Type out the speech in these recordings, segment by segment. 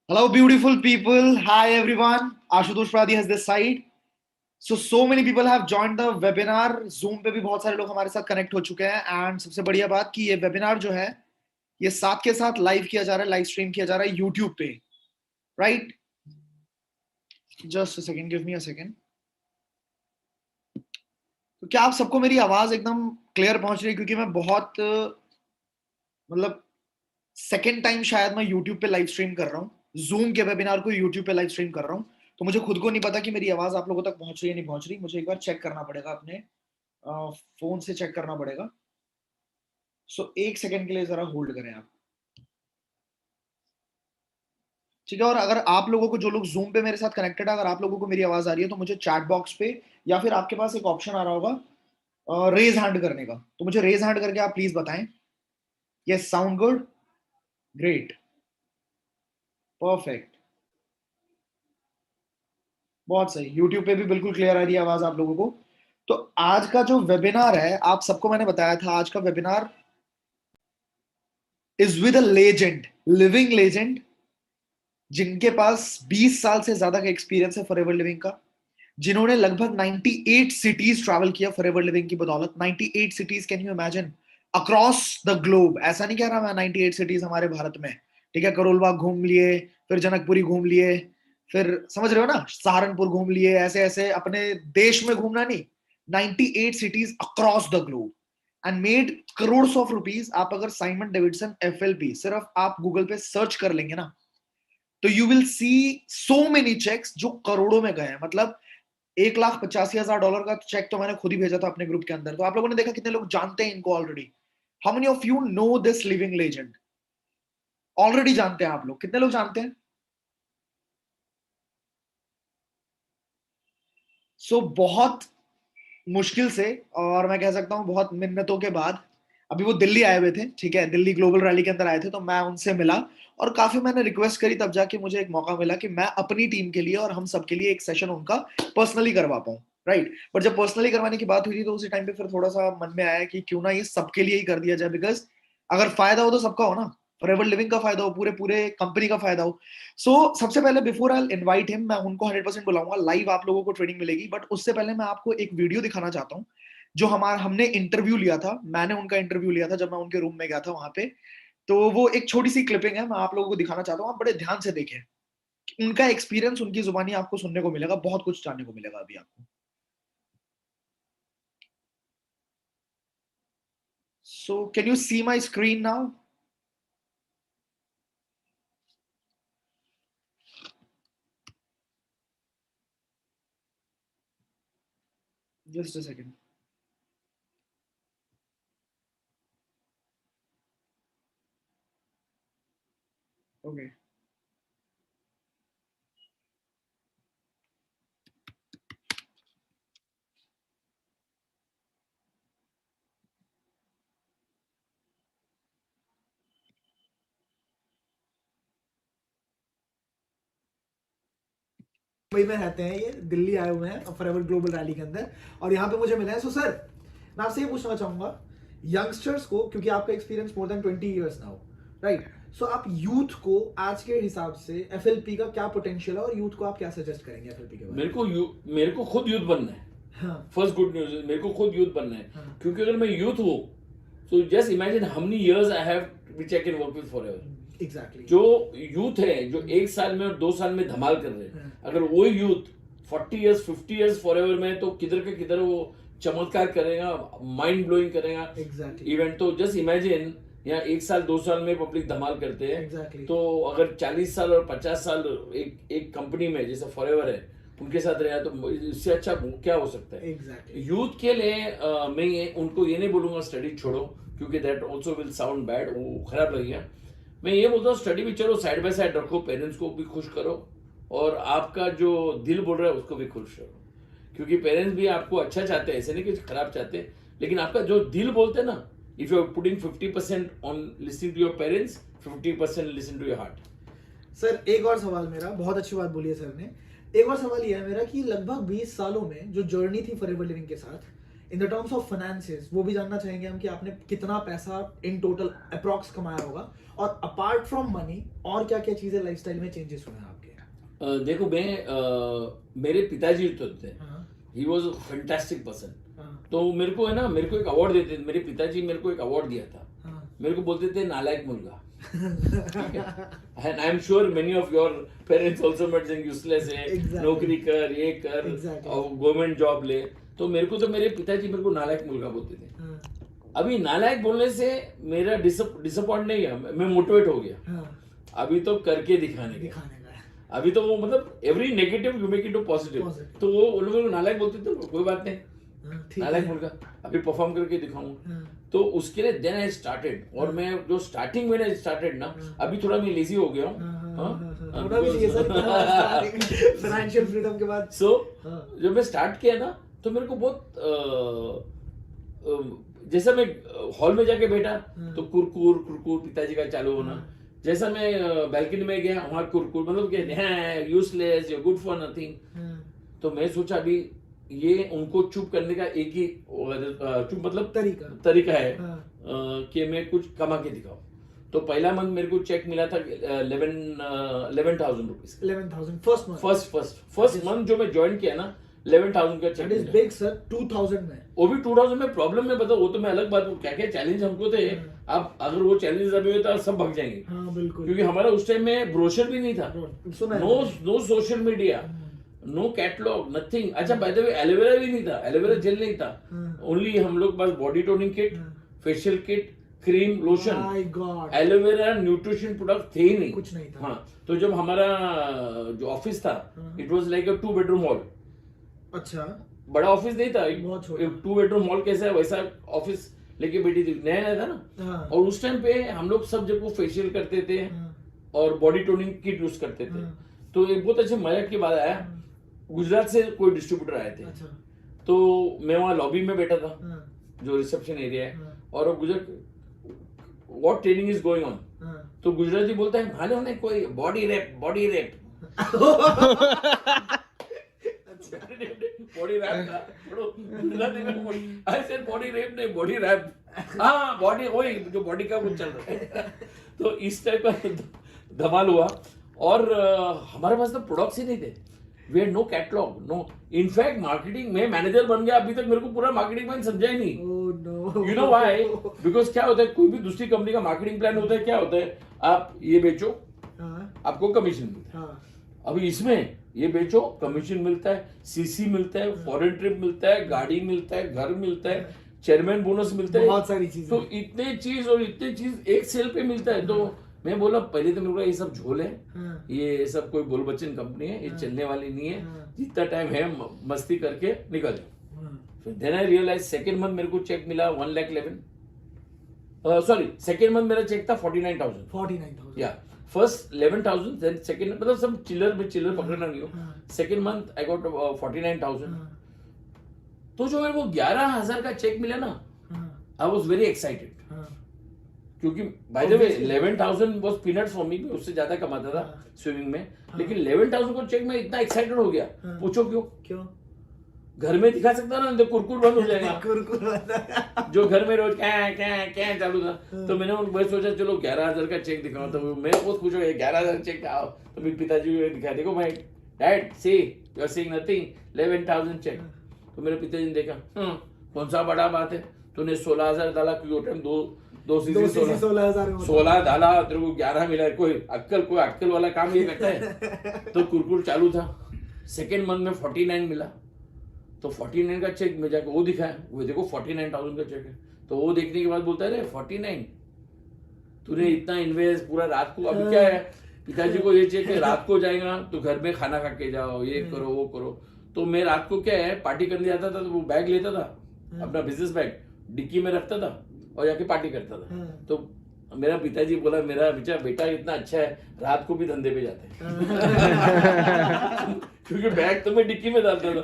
Hello, beautiful people. Hi, everyone. Ashutosh Pradhi has this side. So many people have joined the webinar. Zoom पे भी बहुत सारे लोग हमारे साथ कनेक्ट हो चुके हैं एंड सबसे बढ़िया बात कि ये वेबिनार जो है ये साथ के साथ लाइव किया जा रहा है, लाइव स्ट्रीम किया जा रहा है यूट्यूब पे, right? Just a second, give me a second. तो क्या आप सबको मेरी आवाज एकदम क्लियर पहुंच रही है? क्योंकि मैं बहुत मतलब सेकेंड टाइम शायद मैं यूट्यूब पे लाइव स्ट्रीम कर रहा हूँ, जूम के वेबिनार को यूट्यूब पे लाइव स्ट्रीम कर रहा हूँ। तो मुझे खुद को नहीं पता कि मेरी आवाज आप लोगों तक पहुंच रही है नहीं पहुंच रही। मुझे एक बार चेक करना पड़ेगा, अपने फोन से चेक करना पड़ेगा। सो एक सेकंड के लिए जरा होल्ड करें आप, ठीक है? और अगर आप लोगों को, जो लोग जूम पे मेरे साथ कनेक्टेड है, अगर आप लोगों को मेरी आवाज आ रही है तो मुझे चैट बॉक्स पे या फिर आपके पास एक ऑप्शन आ रहा होगा रेज हैंड करने का, तो मुझे रेज हैंड करके आप प्लीज बताएं। Yes, sound good, great, perfect, बहुत सही। यूट्यूब पे भी बिल्कुल क्लियर आ रही है आवाज आप लोगों को। तो आज का जो वेबिनार है, आप सबको मैंने बताया था, आज का webinar is with a legend, living legend, जिनके पास 20 साल से ज्यादा का एक्सपीरियंस है फॉरएवर लिविंग का, जिन्होंने लगभग 98 सिटीज ट्रैवल किया फॉरएवर लिविंग की बदौलत। 98 cities, can you imagine? Across the globe. ऐसा नहीं कह रहा मैं 98 सिटीज हमारे भारत में, ठीक है? करोल बाग घूम लिए, फिर जनकपुरी घूम लिए, फिर समझ रहे हो ना, सहारनपुर घूम लिए, ऐसे ऐसे अपने देश में घूमना नहीं, 98 cities across the globe and made crore of rupees. आप अगर साइमन डेविडसन एफएलपी सिर्फ आप गूगल पे सर्च कर लेंगे ना, तो you will see so many cheques जो करोड़ों में गए हैं। मतलब 1,85,000 का चेक तो मैंने खुद ही भेजा था अपने ग्रुप के अंदर। तो आप लोगों ने देखा कितने लोग जानते हैं इनको already. How many of you know this living legend? Already जानते हैं आप लोग? कितने लोग जानते हैं? बहुत मुश्किल से, और मैं कह सकता हूँ बहुत मिन्नतों के बाद, अभी वो दिल्ली आए हुए थे, ठीक है? दिल्ली ग्लोबल रैली के अंदर आए थे, तो मैं उनसे मिला और काफी मैंने रिक्वेस्ट करी, तब जाके मुझे एक मौका मिला कि मैं अपनी टीम के लिए और हम सबके लिए एक सेशन उनका पर्सनली करवा पाऊँ, राइट? बट जब पर्सनली करवाने की बात हुई थी तो उसी टाइम पे फिर थोड़ा सा मन में आया कि क्यों ना ये सबके लिए ही कर दिया जाए, बिकॉज अगर फायदा हो तो सबका हो ना। फॉरएवर लिविंग का फायदा हो, पूरे पूरे कंपनी का फायदा हो। सबसे पहले बिफोर आई इनवाइट हिम, मैं उनको 100% बुलाऊंगा, लाइव आप लोगों को ट्रेनिंग मिलेगी। बट उससे पहले मैं आपको एक वीडियो दिखाना चाहता हूँ जो हमारा हमने इंटरव्यू लिया था, मैंने उनका इंटरव्यू लिया था जब मैं उनके रूम में गया था वहां पे। तो वो एक छोटी सी क्लिपिंग है, मैं आप लोगों को दिखाना चाहता हूँ, आप बड़े ध्यान से देखें। उनका एक्सपीरियंस, उनकी जुबानी आपको सुनने को मिलेगा, बहुत कुछ जानने को मिलेगा अभी आपको। Can you see my screen now? Just a second. Okay, Mumbai में रहते हैं, ये दिल्ली आए हुए हैं फॉरएवर ग्लोबल रैली के अंदर, और यहाँ पे मुझे मिला है। सर, मैं आपसे ये पूछना चाहूंगा, यंगस्टर्स को, क्योंकि आपका experience more than 20 years now, right? आप यूथ को आज के हिसाब से एफएलपी का क्या पोटेंशियल है, और यूथ को आप क्या सजेस्ट करेंगे एफएलपी के बारे में? मेरे को खुद यूथ बनना है। हाँ। फर्स्ट गुड न्यूज है, मेरे को खुद यूथ बनना है। हाँ। क्योंकि अगर मैं यूथ हूँ, so just imagine how many years I have which I can work with forever. Exactly. जो यूथ है, जो एक साल में और 2 साल में धमाल कर रहे हैं, हाँ। अगर वो यूथ 40 इयर्स 50 इयर्स फॉरएवर में, तो किधर के किधर वो चमत्कार करेगा, माइंड ब्लोइंग करेगा। एग्जैक्टली। इवेंट तो जस्ट इमेजिन, यहाँ 1 साल 2 साल में पब्लिक धमाल करते हैं। Exactly. तो अगर 40 साल और 50 साल एक कंपनी में जैसे फॉरएवर है उनके साथ रहा, तो इससे अच्छा क्या हो सकता है? Exactly. यूथ के लिए मैं उनको ये नहीं बोलूंगा स्टडी छोड़ो, क्योंकि that also will sound bad, वो खराब लगेगा। मैं ये बोलता हूँ स्टडी भी चलो, साइड बाय साइड रखो, पेरेंट्स को भी खुश करो और आपका जो दिल बोल रहा है उसको भी खुश करो, क्योंकि पेरेंट्स भी आपको अच्छा चाहते हैं, ऐसे नहीं कि खराब चाहते हैं, लेकिन आपका जो दिल बोलते हैं ना, if you are putting 50% on listening to your parents, 50% listen to your heart. Sir, एक और सवाल मेरा, बहुत अच्छी बात बोली है सर ने। एक और सवाल यह है मेरा कि लगभग 20 सालों में जो जर्नी थी फॉरएवर लिविंग के साथ, in the terms of finances वो भी जानना चाहेंगे हम कि आपने कितना पैसा इन टोटल अप्रॉक्स कमाया होगा, और अपार्ट फ्रॉम मनी और क्या क्या चीजें लाइफस्टाइल में चेंजेस हुए हैं आपके? देखो मैं मेरे पिताजी तो थे, हाँ, he was a fantastic person. हाँ, तो मेरे को है ना, मेरे को एक अवार्ड देते थे, मेरे पिताजी मेरे को एक अवार्ड दिया था, हाँ। मेरे को बोलते थे नालायक मुलगा। And I am sure many of your parents also made saying useless है, Exactly. नौकरी कर, ये कर, Exactly. और गवर्नमेंट जॉब ले। तो मेरे को तो मेरे पिताजी मेरे को नालायक मुलगा बोलते थे। हाँ, अभी नालायक बोलने से मेरा डिसअपॉइंट नहीं है, मैं मोटिवेट हो गया। हाँ, अभी तो करके दिखाने का, दिखाने का है। अभी तो वो मतलब every negative you make it positive. Positive. तो वो उन लोगों को नालायक बोलते थे, कोई बात नहीं, हाँ, ठीक नालायक है। मुलगा, अभी परफॉर्म करके दिखाऊंगा। हाँ, तो उसके लिए देन आई स्टार्टेड, और मैं जो स्टार्टिंग में स्टार्टेड ना, अभी थोड़ा मैं लेजी हो गया हूँ। होना भी चाहिए सर, फाइनेंशियल फ्रीडम के बाद। सो हाँ, जब मैं स्टार्ट किया ना, तो मेरे को बहुत जैसा मैं हॉल में जाके बैठा तो कुरकुर कुरकुर पिताजी का चालू होना, जैसा मैं बैल्कनी में गया वहां कुरकुर, मतलब कि useless, you good for nothing. हाँ, तो मैं सोचा अभी ये उनको चुप करने का एक ही चुप मतलब तरीका है, हाँ, कि मैं कुछ कमा के दिखाऊं। तो पहला मंथ मेरे को चेक मिला था 11,000 rupees. 11,000 first month. First month जो मैं ज्वाइन किया ना, 11,000 का चेक दैट इज मिला। बिग सर, 2000 में। वो भी 2000 में। प्रॉब्लम में बताओ, वो तो मैं अलग बात, क्या क्या चैलेंज हमको थे। अब अगर वो चैलेंज अभी होता तो सब भाग जाएंगे, हाँ, बिल्कुल। क्योंकि हमारा उस टाइम में ब्रोशर भी नहीं था, सुना है। No social media, no catalogue, nothing. अच्छा बाय द वे एलोवेरा भी नहीं था, एलोवेरा जेल नहीं था, ओनली हम लोग बस body toning kit, facial kit, cream, lotion, my God, aloe vera nutrition product थे ही नहीं, कुछ नहीं था। हाँ। तो जब हमारा जो ऑफिस था, it was like a 2 bedroom hall. अच्छा, बड़ा ऑफिस नहीं था, बहुत छोटा। 2 बेडरूम हॉल कैसा है वैसा ऑफिस लेके बैठी थी, नया नया था ना। हाँ, और उस टाइम पे हम लोग सब जब वो फेशियल करते थे और बॉडी टोनिंग किट यूज करते थे। तो एक बहुत अच्छे मजाक की बात आया, गुजरात से कोई डिस्ट्रीब्यूटर आए थे। अच्छा, तो मैं वहाँ लॉबी में बैठा था, हाँ, जो रिसेप्शन एरिया है, हाँ, और वो Gujarat what training is going on. हाँ। तो गुजराती बोलता है मालूम नहीं कोई body wrap body wrap body wrap था, गुजराती में आई सेड बॉडी रैप नहीं बॉडी रैप, हाँ बॉडी वही जो बॉडी का कुछ चल रहा है। तो इस टाइप का धमाल हुआ। और हमारे पास तो प्रोडक्ट्स ही नहीं थे, we had no catalogue, no. In fact marketing में मैनेजर बन गया, अभी तक मेरे को पूरा मार्केटिंग प्लान समझा ही नहीं। Oh, no. You know why? Because क्या होता है, कोई भी दूसरी कंपनी का मार्केटिंग प्लान होता है, क्या होता है, आप ये बेचो, हाँ, आपको कमीशन मिलता है। हाँ, अभी इसमें ये बेचो, कमीशन मिलता है, सीसी मिलता है, फॉरेन ट्रिप मिलता है, गाड़ी मिलता है, घर मिलता है, चेयरमैन बोनस मिलता है, बहुत सारी चीजें। तो इतने चीज और इतने चीज एक सेल पे मिलता है। तो मैं बोला पहले तो मेरे को ये सब झोल है, हाँ, ये सब कोई बोल बच्चन कंपनी है, ये चलने वाली नहीं है, हाँ। जितना टाइम है मस्ती करके निकल जाओ। हाँ, फिर then I realise, second month मेरे को चेक मिला 1,11,000, सॉरी सेकेंड मंथ मेरा चेक था 49,000, 49,000। या फर्स्ट 11,000, देन सेकेंड मतलब सब चिल्लर में चिल्लर पकड़ना नहीं हो। Second month I got 49,000। हाँ, तो जो मेरे को 11,000 का चेक मिला ना, हाँ, आई वॉज वेरी एक्साइटेड, हाँ, क्योंकि bye the way 11,000 was peanuts for me, उससे ज्यादा कमाता था स्विमिंग में, लेकिन 11,000 को चेक में इतना एक्साइटेड हो गया। पूछो क्यों? क्यों? घर में दिखा सकता ना, तो कुरकुर बंद हो जाएगा। कुरकुर वाला। जो घर में रोज क्या क्या क्या चालू था, तो मैं सोचा चलो 11,000 का चेक दिखाऊं। तो मैं बहुत खुश हो गया, 11,000 चेक आओ। तो मेरे पिताजी को दिखा, देखो भाई dad see you are seeing nothing, 11,000 cheque. तो मेरे पिताजी ने देखा, कौन सा बड़ा बात है, तूने 16,000 डाला, क्योंकि टाइम दो सीसी 16,000 16 डाला, तेरे को 11 मिला। कोई अक्कल वाला काम ये करता है। तो कुरकुर चालू था। सेकेंड मंथ में 49 मिला, तो 49 का चेक में जाकर वो दिखाया, वो देखो 49,000 का चेक है। तो वो देखने के बाद बोलता है, 49 तूने इतना इन्वेस्ट पूरा रात को, अभी क्या है, पिताजी को ये चेक है, रात को जाएगा तो घर में खाना खा के जाओ, ये करो वो करो। तो मैं रात को क्या है, पार्टी करने जाता था, तो वो बैग लेता था, अपना बिजनेस बैग डिक्की में रखता था और जाके पार्टी करता था। तो मेरा पिताजी बोला, मेरा बेटा इतना अच्छा है, रात को भी धंधे पे जाता है। क्योंकि बैग तो मैं डिक्की में डालता था।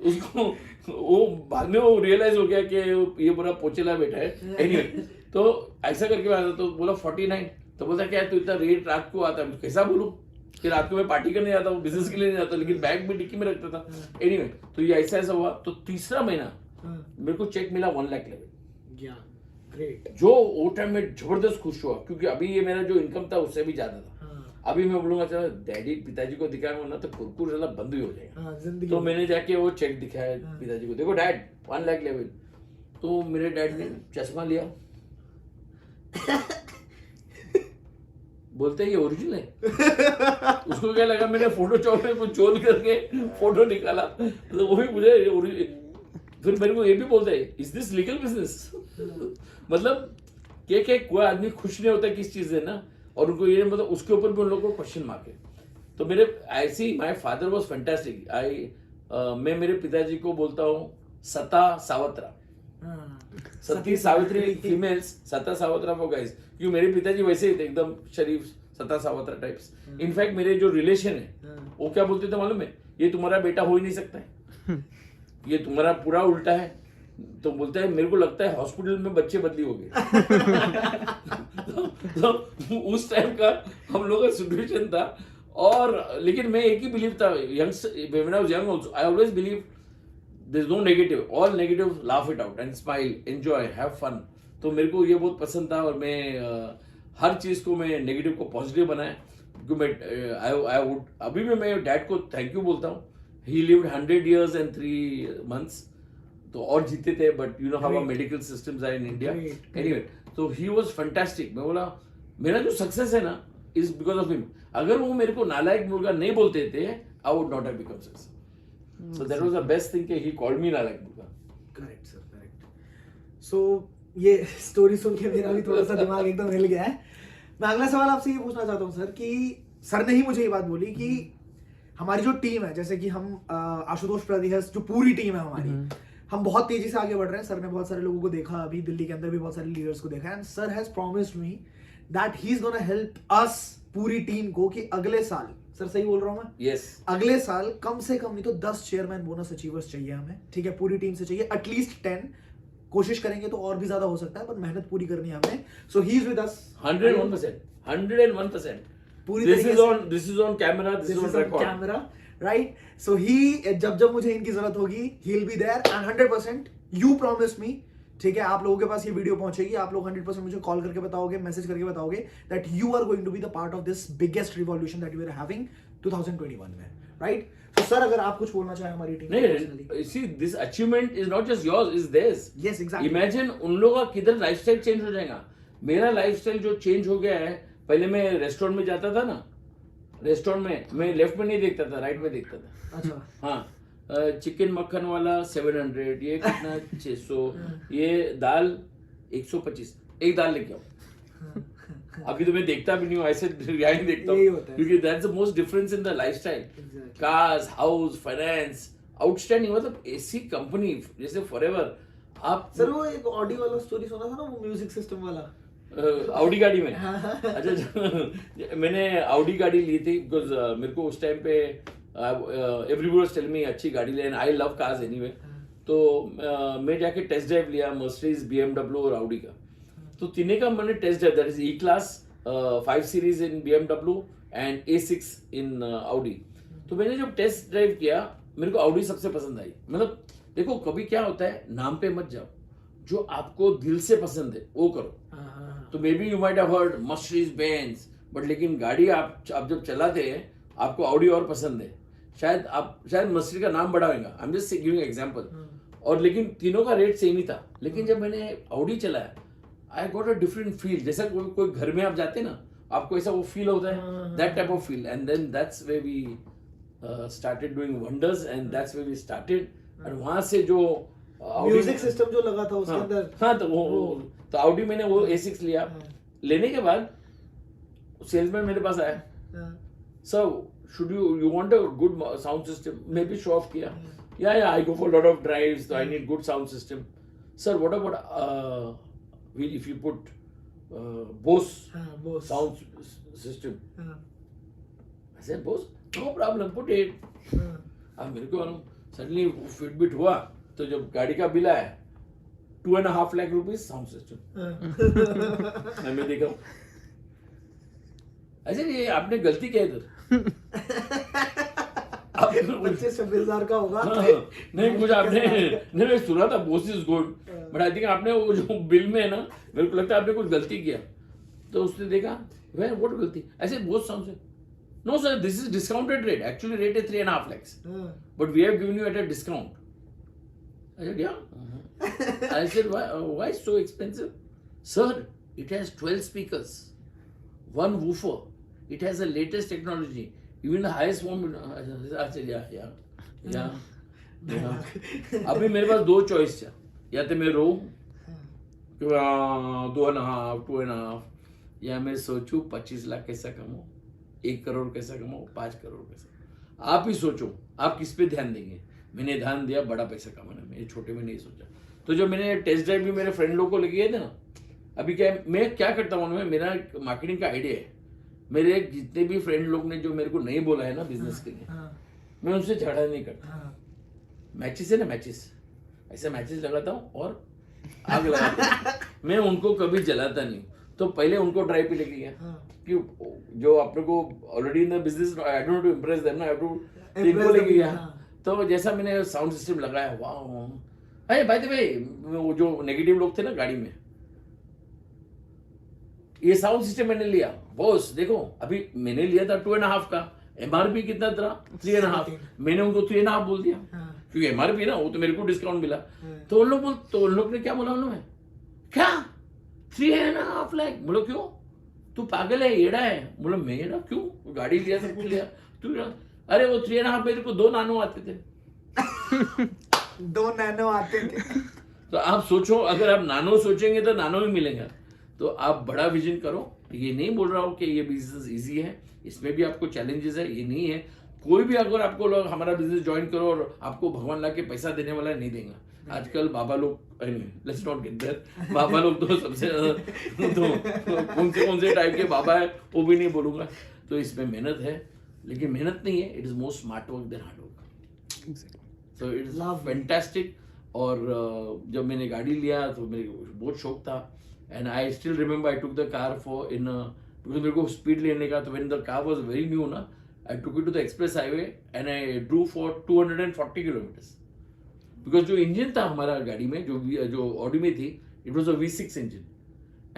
उसको वो बाद में वो रियलाइज हो गया कि ये पूरा पोचेला बेटा है। एनीवे, तो ऐसा करके आता, तो बोला 49। तो बोलता क्या तू इतना रेट रात को आता है, कैसा बोलूं, कि रात को मैं पार्टी करने जाता हूँ, बिजनेस के लिए नहीं जाता, लेकिन बैग भी डिक्की में रखता था। एनीवे, तो ये ऐसा ऐसा हुआ। तो तीसरा महीना मेरे को चेक मिला 1 लाख लेवल। ग्रेट। जो वो टाइम में जबरदस्त खुश हुआ, क्योंकि अभी ये मेरा जो इनकम था उससे भी ज्यादा था। अभी मैं बोलूंगा चलो डैडी पिताजी को दिखाऊंगा ना तो कुरकुर वाला बंद ही हो जाएगा। तो मैंने जाके वो चेक दिखाया पिताजी को, देखो डैड 1 लाख लेवल। तो मेरे डैड ने चश्मा लिया, बोलते हैं ये ओरिजिनल है। उसको क्या लगा, मैंने फोटो चौक में कुछ चोल करके फोटो निकाला, तो वो भी मुझे फिर मेरे को ये भी बोलते हैं इज दिस लीगल बिजनेस। मतलब के कोई आदमी खुश नहीं होता किस चीज से ना, और उनको ये मतलब उसके ऊपर भी उन लोगों को क्वेश्चन मार्क है। तो मेरे ऐसी माय फादर वाज फैंटास्टिक। मैं मेरे पिताजी को बोलता हूँ सता सावत्रा, सती सावित्री फीमेल्स, सता सावत्रा फॉर गाइस, क्योंकि मेरे पिताजी वैसे ही थे एकदम शरीफ, सता सावत्रा टाइप्स। इनफैक्ट मेरे जो रिलेशन है वो क्या बोलते थे मालूम है, ये तुम्हारा बेटा हो ही नहीं सकता है, ये तुम्हारा पूरा उल्टा है। तो बोलता है मेरे को लगता है हॉस्पिटल में बच्चे बदली हो गए। तो उस टाइम का हम लोग का सिचुएशन था। और लेकिन मैं एक ही बिलीव था, when I was young also I always believe there is no negative, all negative laugh it out and smile, enjoy, have fun. तो मेरे को ये बहुत पसंद था, और मैं हर चीज को मैं नेगेटिव को पॉजिटिव बनाया। क्योंकि मैं आई वुड अभी भी मैं डैड को थैंक यू बोलता हूँ। He lived 100 years and 3 months, तो और जीते थे, but you know how medical systems are in India. Anyway, तो ही वाज फैंटास्टिक। मैं बोला मेरा जो सक्सेस है ना इज बिकॉज ऑफ हिम। अगर वो मेरे को नालायक मुर्गा नहीं बोलते थे, I would not have become successful. So that was the best thing कि ही कॉल्ड मी नालायक मुर्गा। Correct sir, correct. सो ये स्टोरी सुन के मेरा भी थोड़ा सा दिमाग एकदम हिल गया है। मैं अगला सवाल आपसे ये पूछना चाहता हूँ सर, कि सर ने ही मुझे ये बात बोली कि हमारी जो टीम है, जैसे कि हम आशुतोष प्रदिहस जो पूरी टीम है हमारी, हम बहुत तेजी से आगे बढ़ रहे हैं। सर ने बहुत सारे लोगों को देखा, अभी दिल्ली के अंदर भी बहुत सारे लीडर्स को देखा, and sir has promised me that he is gonna help us, पूरी टीम को, कि अगले साल, सर सही बोल रहा हूं मैं? यस, अगले साल कम से कम नहीं तो 10 चेयरमैन बोनस अचीवर्स चाहिए हमें, ठीक है? पूरी टीम से चाहिए एटलीस्ट 10। कोशिश करेंगे तो और भी ज्यादा हो सकता है, पर मेहनत पूरी करनी है हमें। सो ही इज विद अस 101%, 101%. पूरी This तरीके is से। on, this is on camera, this is on record. Camera, right? So he, जब मुझे इनकी जरूरत होगी, he will be there, and 100% you promise me, ठीक है? आप लोगों के पास ये वीडियो पहुंचेगी, आप लोग 100% मुझे कॉल करके बताओगे, मैसेज करके बताओगे that you are going to be the part of this biggest revolution that we are having 2021 में, राइट? तो सर अगर आप कुछ बोलना चाहें हमारी टीम नहीं, see this achievement is not just yours, is theirs. Yes, exactly. Imagine उन लोगों का किधर लाइफस्टाइल चेंज हो जाएगा। मेरा लाइफस्टाइल जो चेंज हो गया है, पहले मैं रेस्टोरेंट में जाता था ना, रेस्टोरेंट में मैं लेफ्ट में नहीं देखता था, राइट में देखता था। अच्छा। हाँ, चिकन मक्खन वाला 700, ये कितना 600, ये दाल 125, एक दाल लेके आओ। अभी तो मैं देखता भी नहीं हूँ, ऐसे यही देखता हूँ, क्योंकि that's the most difference in the lifestyle. Cars, house, finance, outstanding. मतलब ऐसी कंपनी जैसे फॉरएवर। आप सर वो एक ऑडी वाला स्टोरी सुना था ना, वो म्यूजिक सिस्टम वाला, ऑडी गाड़ी में? अच्छा, मैंने ऑडी गाड़ी ली थी बिकॉज मेरे को उस टाइम पे एवरीबॉडी वाज टेलिंग मी अच्छी गाड़ी ले, and I love cars anyway. तो मैं जाके टेस्ट ड्राइव लिया मर्सिडीज, BMW और ऑडी का। तो तीनों का मैंने test drive, that is E-Class, 5 Series इन BMW एंड A6 इन ऑडी। तो मैंने जब टेस्ट ड्राइव किया, मेरे को ऑडी सबसे पसंद आई। मतलब देखो कभी क्या होता है, नाम पे मत जाओ, जो आपको दिल से पसंद है वो करो। तो may be you might have heard Mercedes Benz, but लेकिन गाड़ी आप जब चलाते हैं आपको ऑडी और पसंद है। शायद मर्सिडीज का नाम बड़ा होगा, I am just giving example. और लेकिन तीनों का रेट सेम ही था। लेकिन जब मैंने ऑडी चलाया, I got a different feel. जैसा कोई घर में आप जाते ना, आपको ऐसा वो फील होता है, that type of feel. And then that's way we started doing wonders, and that's way we started. और वहां से जो म्यूजिक सिस्टम जो लगा था उसके अंदर, हाँ, तो ऑडी मैंने वो A6 लिया। लेने के बाद सेल्समैन मेरे पास आया, sir should you want a good sound system? मैं भी शो ऑफ किया, yeah I go for lot of drives, तो I need good sound system. Sir what about if you put Bose sound system? I said Bose, no problem, put it. अब मेरे को suddenly Fitbit हुआ, तो जब गाड़ी का बिल आया 2.5 लाख रुपीज साउंड सिस्टम। मैं देखा ऐसे ये आपने गलती क्या इधर? आपने कुछ- 25-26 का होगा। हाँ, नहीं कुछ आपने नहीं मैं सुना था Bose is good but I think आपने वो जो बिल में है ना मेरे को लगता है आपने कुछ गलती किया तो उसने देखा वेर व्हाट गलती ऐसे बोस साउंड से no sir this is discounted rate actually rate is 3.5 lakhs but we have given you at a discount. I said yeah. I said why so expensive? Sir, it has 12 speakers, one woofer, it has the latest technology, even the highest one. I said yeah. अभी मेरे पास दो choice था या तो मैं रो 2.5 या मैं सोचूं 25 लाख कैसा कमाऊं 1 करोड़ कैसा कमाऊं 5 करोड़ कैसा आप ही सोचो आप किस पे ध्यान देंगे मैंने ध्यान दिया बड़ा पैसा कमाने में ये छोटे में नहीं सोचा तो जब मैंने टेस्ट ड्राइव भी मेरे फ्रेंड लोग को लेके गए थे ना अभी क्या मैं क्या करता हूँ मेरा मार्केटिंग का आइडिया है मेरे जितने भी फ्रेंड लोग ने जो मेरे को नहीं बोला है ना बिजनेस के लिए मैं उनसे झगड़ा नहीं करता मैचेस है ना मैचेस ऐसे मैचेस लगाता हूँ और आग लगाता हूँ मैं उनको कभी जलाता नहीं तो पहले उनको ड्राइव पे लेके गया कि जो अपने को already in the business I don't to impress them ना आई टू इनको लेके गया तो जैसा मैंने साउंड सिस्टम लगाया वाह अरे बाय द वे वो जो नेगेटिव लोग थे ना गाड़ी में ये साउंड सिस्टम मैंने लिया बॉस देखो अभी मैंने लिया था 2.5 का एमआरपी कितना था 3.5 मैंने उनको 3.5 बोल दिया क्योंकि एमआरपी ना वो तो मेरे को डिस्काउंट मिला तो उन लोग ने क्या बोला उन्होंने क्या 3.5 लाख बोलो क्यों तू पागल है येड़ा है बोलो मैं येड़ा क्यों गाड़ी लिया सब कुछ लिया तू अरे वो 3.5 मेरे को 2 नानो आते थे 2 नैनो आते थे तो आप सोचो अगर आप नानो सोचेंगे तो नानो ही मिलेगा तो आप बड़ा विजन करो ये नहीं बोल रहा हूँ कि ये बिजनेस इजी है इसमें भी आपको चैलेंजेस है ये नहीं है कोई भी अगर आपको लोग हमारा बिजनेस ज्वाइन करो और आपको भगवान ला के पैसा देने वाला नहीं देगा आजकल बाबा लोग लेट्स नॉट गेट देयर बाबा लोग तो सबसे तो कौन से टाइप के बाबा है वो भी नहीं बोलूंगा तो इसमें मेहनत है लेकिन मेहनत नहीं है it is more smart work than hard work so it is fantastic और जब मैंने गाड़ी लिया तो मेरे को बहुत शौक था and I still remember I took the car for in मेरे को स्पीड लेने का तो when the car was very new ना I took it to the express highway and I drew for 240 kilometres because जो इंजन था हमारा गाड़ी में जो ऑडी में थी it was a V6 engine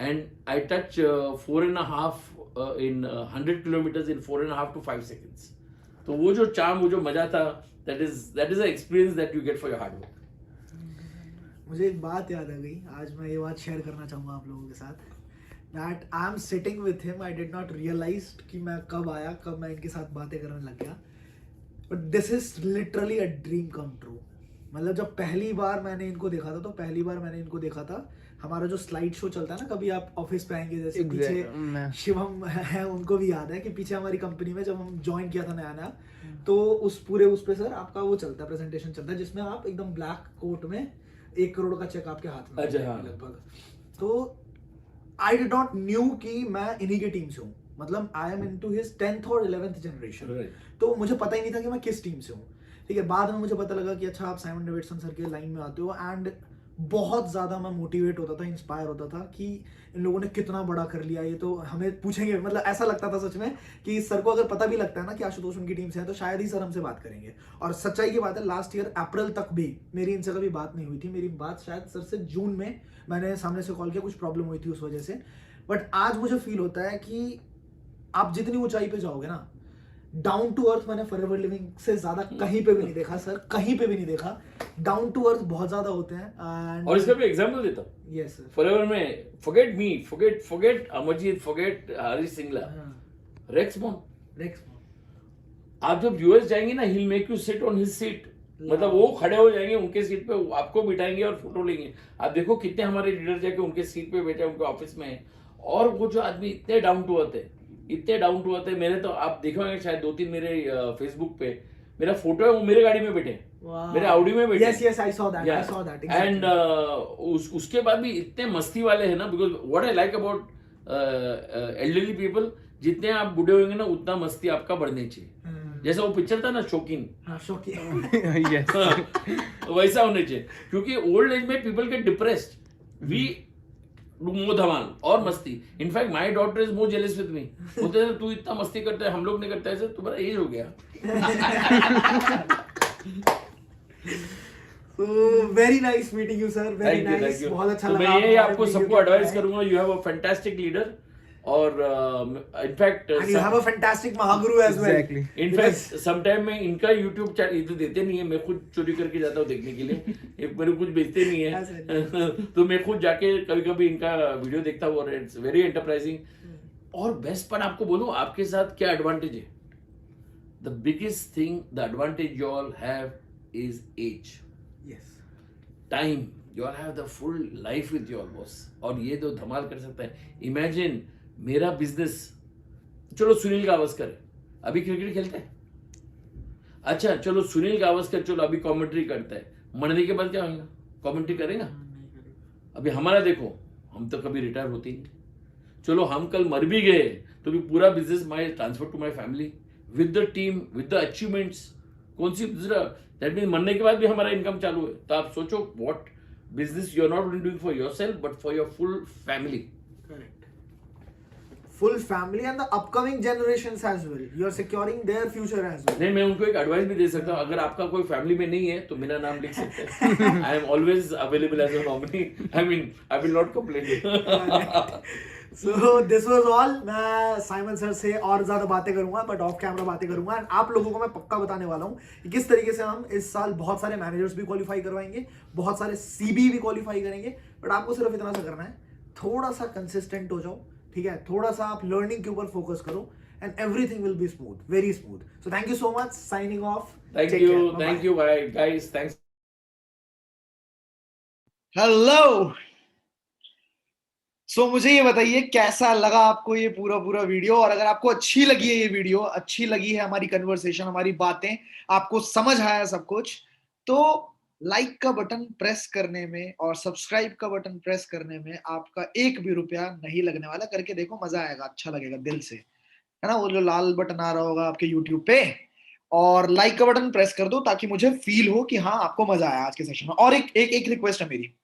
and I touch 4.5 in 100 kilometers in 4.5 to 5 seconds. तो वो जो चार्म वो जो मजा था that is the experience that you get for your hard work. मुझे एक बात याद आ गई आज मैं ये बात शेयर करना चाहूँगा आप लोगों के साथ that I'm sitting with him I did not realize कि मैं कब आया कब मैं इनके साथ बातें करने लग गया but this is literally a dream come true. मतलब जब पहली बार मैंने इनको देखा था हमारा जो स्लाइड शो चलता है ना कभी आप ऑफिस पे आएंगे जैसे पीछे शिवम है उनको भी याद है कि पीछे हमारी कंपनी में जब हम ज्वाइन किया था नया तो उस पे सर आपका वो चलता है प्रेजेंटेशन चलता है जिसमें आप एकदम ब्लैक कोट में 1 करोड़ का चेक आपके हाथ में लगभग तो आई डिड नॉट न्यू कि मैं इन्हीं की टीम से हूँ मतलब I am into his 10th और 11th जनरेशन तो मुझे पता ही नहीं था कि मैं किस टीम से हूँ ठीक है बाद में मुझे पता लगा कि अच्छा आप साइमन डेविडसन सर के लाइन में आते हो एंड बहुत ज़्यादा मैं मोटिवेट होता था इंस्पायर होता था कि इन लोगों ने कितना बड़ा कर लिया ये तो हमें पूछेंगे मतलब ऐसा लगता था सच में कि सर को अगर पता भी लगता है ना कि आशुतोष उनकी टीम से है तो शायद ही सर हमसे बात करेंगे और सच्चाई की बात है लास्ट ईयर अप्रैल तक भी मेरी इनसे कभी बात नहीं हुई थी मेरी बात शायद सर से जून में मैंने सामने से कॉल किया कुछ प्रॉब्लम हुई थी उस वजह से बट आज मुझे फील होता है कि आप जितनी ऊंचाई पे जाओगे ना डाउन टू अर्थ मैंने फॉरएवर लिविंग से ज्यादा कहीं पे भी नहीं देखा सर कहीं पे भी नहीं देखा डाउन टू अर्थ बहुत ज्यादा होते हैं और इसका भी एग्जांपल देता हूं यस सर फॉरएवर में forget me forget Amarjeet forget Harish Singla रेक्समोन आप जब यूएस जाएंगे ना he make you sit on his seat मतलब वो खड़े हो जाएंगे उनके सीट पे आपको बिठाएंगे और फोटो लेंगे आप देखो कितने हमारे लीडर जाके उनके सीट पे बैठे उनके ऑफिस में और वो जो आदमी इतने डाउन टू अर्थ है मेरे तो आप देखोगे शायद 2-3 मेरे फेसबुक पे मेरा फोटो है वो मेरे गाड़ी में बैठे मेरे आउडी में बैठे yes I saw that exactly. And उसके बाद भी इतने मस्ती वाले हैं ना because what I like about elderly people जितने आप बूढ़े होंगे ना उतना मस्ती आपका बढ़नी चाहिए जैसा वो पिक्चर था ना शौकीन वैसा होना चाहिए क्योंकि ओल्ड एज में पीपल गेट डिप्रेस्ड वी मुंह धमाल और मस्ती. In fact my daughter is more jealous with me. बोलते हैं तू इतना मस्ती करता है, हम लोग नहीं करते ऐसे, तुम्हारा एज हो गया. So very nice meeting you, sir. Very thank you, nice. Thank you. बहुत अच्छा तो लगा. मैं ये आपको आपने सबको video एडवाइस बताया. करूंगा, you have a fantastic leader. और in fact And you have a fantastic Mahaguru as well. Exactly. In fact sometime में इनका यूट्यूब चैनल इधर देते नहीं है, मैं खुद चोरी करके जाता हूँ देखने के लिए. ये मेरे कुछ बेचते नहीं है. तो मैं खुद जाके कभी कभी इनका वीडियो देखता हूँ और इट्स वेरी एंटरप्राइजिंग. और बेस्ट पार्ट आपको बोलूँ, आपके साथ क्या एडवांटेज है. The biggest thing, the advantage you all have is age, Yes. Time. You all have the full life with your boss. और ये तो धमाल कर सकता है. इमेजिन मेरा बिजनेस, चलो सुनील गावस्कर है, अभी क्रिकेट खेलता है. अच्छा चलो सुनील गावस्कर चलो अभी कमेंट्री करता है, मरने के बाद क्या होगा, कमेंट्री करेगा. अभी हमारा देखो, हम तो कभी रिटायर होते ही नहीं. चलो हम कल मर भी गए तो भी पूरा business my transfer to my family with the team with the achievements. कौन सी दैट मीन मरने के बाद भी हमारा इनकम चालू है. तो आप सोचो what business you are not only doing for yourself but for your full family. Correct. Full family and the upcoming generations as well. You are securing their future as well. नहीं, मैं उनको एक advice भी दे सकता हूँ. अगर आपका कोई फैमिली में नहीं है तो मेरा नाम लिख सकते हैं. I am always available as a nominee. I mean I will not complain. So this was all. मैं साइमन सर से और ज्यादा बातें करूंगा बट ऑफ कैमरा बातें करूंगा. एंड आप लोगों को मैं पक्का बताने वाला हूँ कि किस तरीके से हम इस साल बहुत सारे मैनेजर्स भी क्वालिफाई करवाएंगे, बहुत सारे सीबी भी क्वालिफाई करेंगे. बट आपको सिर्फ इतना सा करना है, थोड़ा सा कंसिस्टेंट हो जाओ, ठीक है. थोड़ा सा आप लर्निंग के ऊपर फोकस करो and everything will be smooth, very smooth. So thank you so much. Signing off. Thank you guys. Thanks. Hello. So मुझे ये बताइए कैसा लगा आपको ये पूरा पूरा वीडियो. और अगर आपको अच्छी लगी है ये वीडियो, अच्छी लगी है हमारी कन्वर्सेशन, हमारी बातें, आपको समझ आया सब कुछ, तो लाइक का बटन प्रेस करने में और सब्सक्राइब का बटन प्रेस करने में आपका एक भी रुपया नहीं लगने वाला. करके देखो, मजा आएगा, अच्छा लगेगा दिल से, है ना. वो जो लाल बटन आ रहा होगा आपके यूट्यूब पे, और लाइक का बटन प्रेस कर दो ताकि मुझे फील हो कि हाँ आपको मजा आया आज के सेशन में. और एक रिक्वेस्ट है मेरी.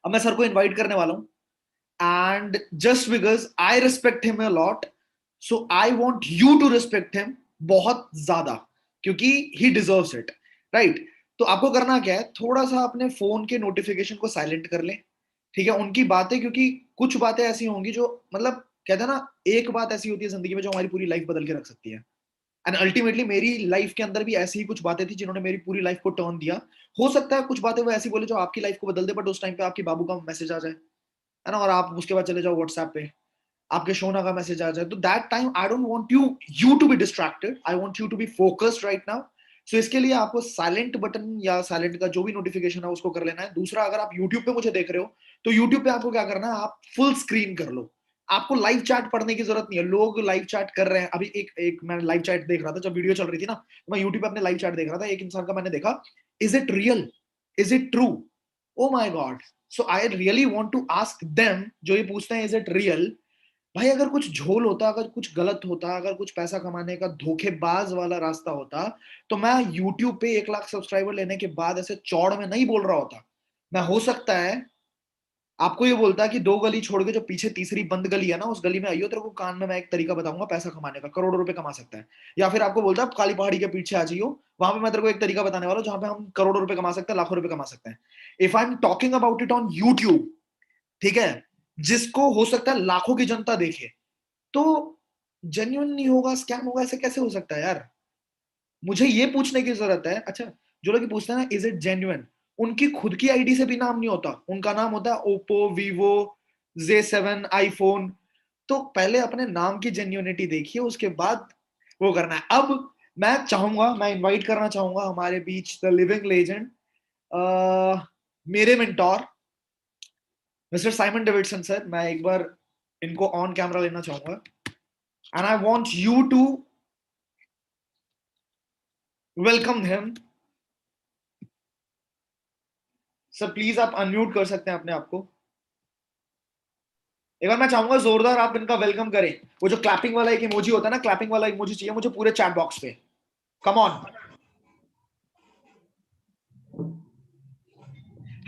अब मैं सर को इन्वाइट करने वाला हूँ, and just because I respect him a lot, so I want you to respect him बहुत ज्यादा, क्योंकि he deserves it, right? तो आपको करना क्या है, थोड़ा सा अपने फोन के नोटिफिकेशन को साइलेंट कर ले, ठीक है. उनकी बातें, क्योंकि कुछ बातें ऐसी होंगी जो मतलब कहते हैं ना, एक बात ऐसी होती है जिंदगी में जो हमारी पूरी लाइफ बदल के रख सकती है. एंड अल्टीमेटली मेरी लाइफ के अंदर भी ऐसी ही कुछ बातें थी जिन्होंने मेरी पूरी लाइफ को टर्न दिया. हो सकता है कुछ बातें वो ऐसी बोले जो आपकी लाइफ को बदल दे, बट उस टाइम पे आपके बाबू का मैसेज आ जाए, है ना, और आप उसके बाद चले जाओ व्हाट्सएप पे, आपके शोना का मैसेज आ जाए. तो that time I don't want you to be distracted, I want you to be focused right now. So इसके लिए आपको साइलेंट बटन या साइलेंट का जो भी नोटिफिकेशन है उसको कर लेना है. दूसरा, अगर आप यूट्यूब पे मुझे देख रहे हो तो यूट्यूब पे आपको क्या करना है, आप फुल स्क्रीन कर लो. आपको लाइव चैट पढ़ने की जरूरत नहीं है. लोग लाइव चैट कर रहे हैं. अभी एक मैं लाइव चैट देख रहा था जब वीडियो चल रही थी ना, तो मैं यूट्यूब पे अपने लाइव चैट देख रहा था. एक इंसान का मैंने देखा, is it real, is it true, oh my God. So I really want to ask them, जो ये पूछते हैं इज इट रियल, भाई अगर कुछ झोल होता, अगर कुछ गलत होता, अगर कुछ पैसा कमाने का धोखेबाज वाला रास्ता होता, तो मैं यूट्यूब पे 1 लाख सब्सक्राइबर लेने के बाद ऐसे चौड़ में नहीं बोल रहा होता. मैं हो सकता है आपको ये बोलता कि 2 गली छोड़ के जो पीछे तीसरी बंद गली है ना, उस गली में आइयो, तेरे को कान में मैं एक तरीका बताऊंगा पैसा कमाने का, करोड़ों रुपए कमा सकता है. या फिर आपको बोलता काली पहाड़ी के पीछे आ जाइयो, वहां पे मैं तेरे को एक तरीका बताने वाला हूं जहां पे हम करोड़ों रुपए कमा सकते हैं, लाखों रुपए कमा सकते हैं. If I am talking about it on YouTube, ठीक है, जिसको हो सकता है लाखों की जनता देखे, तो जेन्युइन नहीं होगा, स्कैम होगा, ऐसे कैसे हो सकता है यार. मुझे ये पूछने की जरूरत है. अच्छा, जो लोग पूछते हैं ना इज इट जेन्युइन, उनकी खुद की आईडी से भी नाम नहीं होता, उनका नाम होता है ओप्पो, वीवो, J7, आईफोन. तो पहले अपने नाम की जेन्युइनिटी देखिए, उसके बाद वो करना है. अब मैं चाहूंगा, मैं इनवाइट करना चाहूंगा हमारे बीच द लिविंग लेजेंड, मेरे mentor mister Simon Davidson sir. मैं एक बार इनको ऑन कैमरा लेना चाहूंगा and I want you to welcome him. Sir please आप अनम्यूट कर सकते हैं अपने आप को. एक बार मैं चाहूंगा जोरदार आप इनका वेलकम करें. वो जो क्लैपिंग वाला एक इमोजी होता है ना, क्लैपिंग वाला इमोजी चाहिए मुझे पूरे चैट बॉक्स पे. Come on.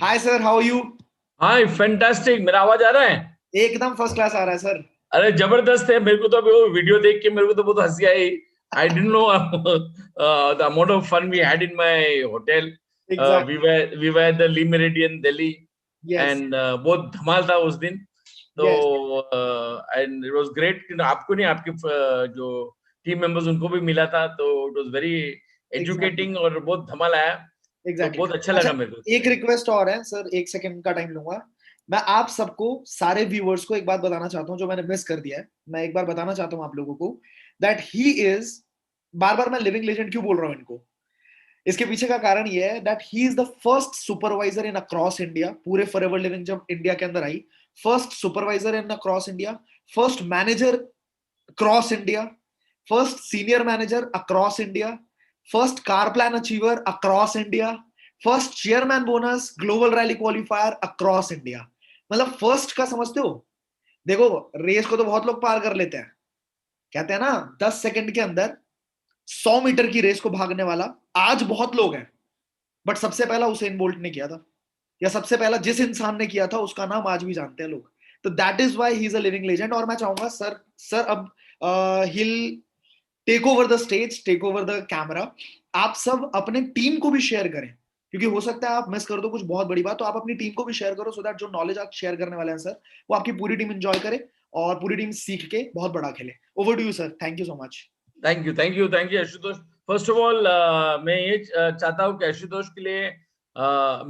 Hi sir, how are you? Hi fantastic, मेरा आवाज आ रहा है? एकदम फर्स्ट क्लास आ रहा है सर। अरे जबरदस्त है। मेरे को तो अभी वो वीडियो देख के मेरे को तो बहुत हंसी आई। I didn't know the amount of fun we had in my hotel. Exactly. We were at the Le Meridien Delhi yes. And बहुत धमाल था उस दिन। तो yes. And it was great. आपको नहीं, आपके जो टीम मेंबर्स उनको भी मिला था, तो it was very exactly. Educating और बहुत धमाल आया। तो एग्जैक्टली। बहुत अच्छा अच्छा, लगा मेरे को एक उसमें। रिक्वेस्ट और है सर, 1 सेकंड का टाइम लूंगा। मैं आप सबको, सारे व्यूअर्स को एक बात बताना चाहता हूँ जो मैंने मिस कर दिया है। मैं एक बार बताना चाहता हूँ आप लोगों को दैट ही इज, बार बार मैं लिविंग लेजेंड क्यों बोल रहा हूँ इनको, इसके पीछे का कारण ये है that he is the first supervisor in across India. पूरे फॉरएवर लिविंग जब इंडिया के अंदर आई, first supervisor in across India, first manager cross India, first senior manager across India, first car plan achiever across India, first chairman bonus global rally qualifier across India. मतलब first का समझते हो? देखो, race को तो बहुत लोग पार कर लेते हैं, कहते हैं ना 10 सेकंड के अंदर 100 मीटर की रेस को भागने वाला आज बहुत लोग हैं, बट सबसे पहला उसेन बोल्ट ने किया था, या सबसे पहला जिस इंसान ने किया था उसका नाम आज भी जानते हैं लोग। तो that is why he is a living legend. और मैं चाहूंगा सर अब he'll take over the stage, take over the camera. आप सब अपने टीम को भी शेयर करें, क्योंकि हो सकता है आप मिस कर दो कुछ बहुत बड़ी बात, तो आप अपनी टीम को भी शेयर करो, सो दैट जो नॉलेज आप शेयर करने वाले हैं सर, वो आपकी पूरी टीम एंजॉय करे और पूरी टीम सीख के बहुत बड़ा खेले। Over to you sir, thank you so much. Thank you, thank you, thank you Ashutosh. First of all मैं ये चाहता हूँ कि आशुतोष के लिए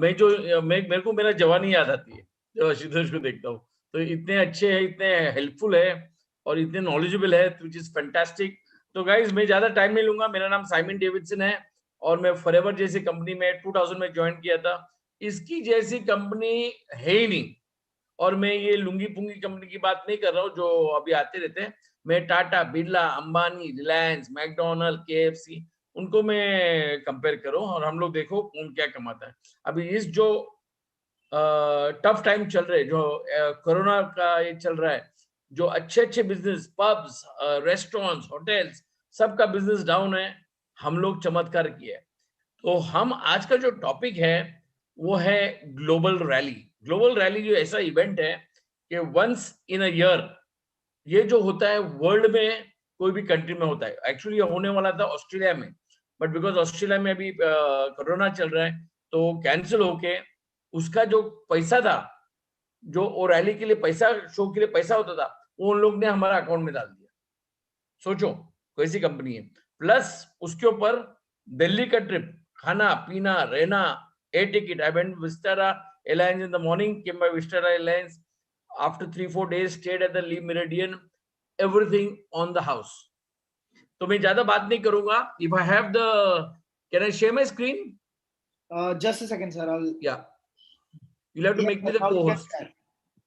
मेरे को मेरा जवानी याद आती है जब आशुतोष को देखता हूँ। तो इतने अच्छे हैं, इतने हेल्पफुल है और इतने नॉलेजेबल है, विच इज फैंटास्टिक। तो गाइज मैं ज्यादा टाइम नहीं लूंगा। मेरा नाम साइमन डेविडसन है और मैं फॉरएवर जैसी कंपनी में 2000 में ज्वाइन किया था। इसकी जैसी कंपनी है ही नहीं। और मैं ये लुंगी पुंगी कंपनी की बात नहीं कर रहा हूँ जो अभी आते रहते हैं। मैं टाटा, बिरला, अंबानी, रिलायंस, मैकडोनल्ड, केएफसी, उनको मैं कंपेयर करूं और हम लोग देखो कौन क्या कमाता है। अभी इस जो टफ टाइम चल रहे, जो कोरोना का ये चल रहा है, जो अच्छे अच्छे बिजनेस, पब्स, रेस्टोरेंट्स, होटल्स, सबका बिजनेस डाउन है। हम लोग चमत्कार किए। तो हम आज का जो टॉपिक है वो है ग्लोबल रैली। ग्लोबल रैली जो ऐसा इवेंट है कि वंस इन अ ईयर ये जो होता है वर्ल्ड में, कोई भी कंट्री में होता है। एक्चुअली ये होने वाला था ऑस्ट्रेलिया में, बट बिकॉज ऑस्ट्रेलिया में अभी कोरोना चल रहा है तो कैंसिल होके उसका जो पैसा था, जो वो रैली के लिए पैसा, शो के लिए पैसा होता था, वो उन लोग ने हमारा अकाउंट में डाल दिया। सोचो कैसी कंपनी है। प्लस उसके ऊपर दिल्ली का ट्रिप, खाना पीना रहना, air ticket. I went Vistara airlines in the morning, came by Vistara airlines, after 3-4 days stayed at the Lee Meridian, everything on the house. तो मैं ज्यादा बात नहीं करूंगा। If I have the, can I share my screen? Just a second sir, Yeah, you'll have to make me the co-host.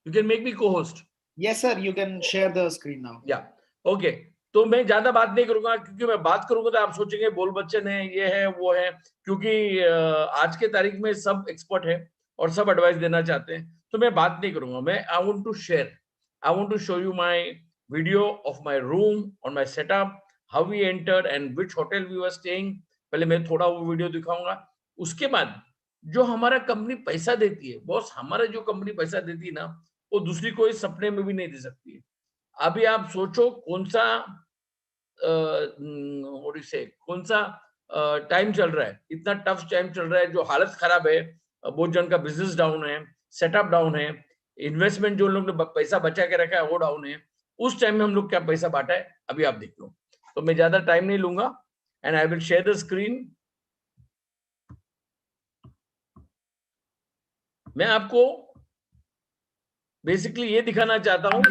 You can make me co-host. Yes sir, you can share the screen now. या okay. तो मैं ज्यादा बात नहीं करूंगा, क्योंकि मैं बात करूंगा तो आप सोचेंगे बोल बच्चन है, ये है वो है। क्योंकि आज के तारीख में सब एक्सपर्ट है और सब एडवाइस देना चाहते हैं, तो मैं बात नहीं करूंगा। मैं I want to share, I want to show you my video of my room और my setup, how we enter and which hotel we were staying. पहले मैं थोड़ा वो वीडियो दिखाऊंगा। उसके बाद जो हमारा कंपनी पैसा देती है, बॉस, हमारा जो कंपनी पैसा देती है ना, वो दूसरी कोई सपने में भी नहीं दे सकती है। अभी आप सोचो कौन सा कौन सा टाइम चल रहा है, इतना टफ टाइम चल रहा है, जो हालत खराब है, बहुत जन का बिजनेस डाउन है, सेटअप डाउन है, इन्वेस्टमेंट जो लोग ने पैसा बचा के रखा है वो डाउन है। उस टाइम में हम लोग क्या पैसा बांटा है अभी आप देख लो। तो मैं ज्यादा टाइम नहीं लूंगा and I will share the screen. मैं आपको बेसिकली ये दिखाना चाहता हूं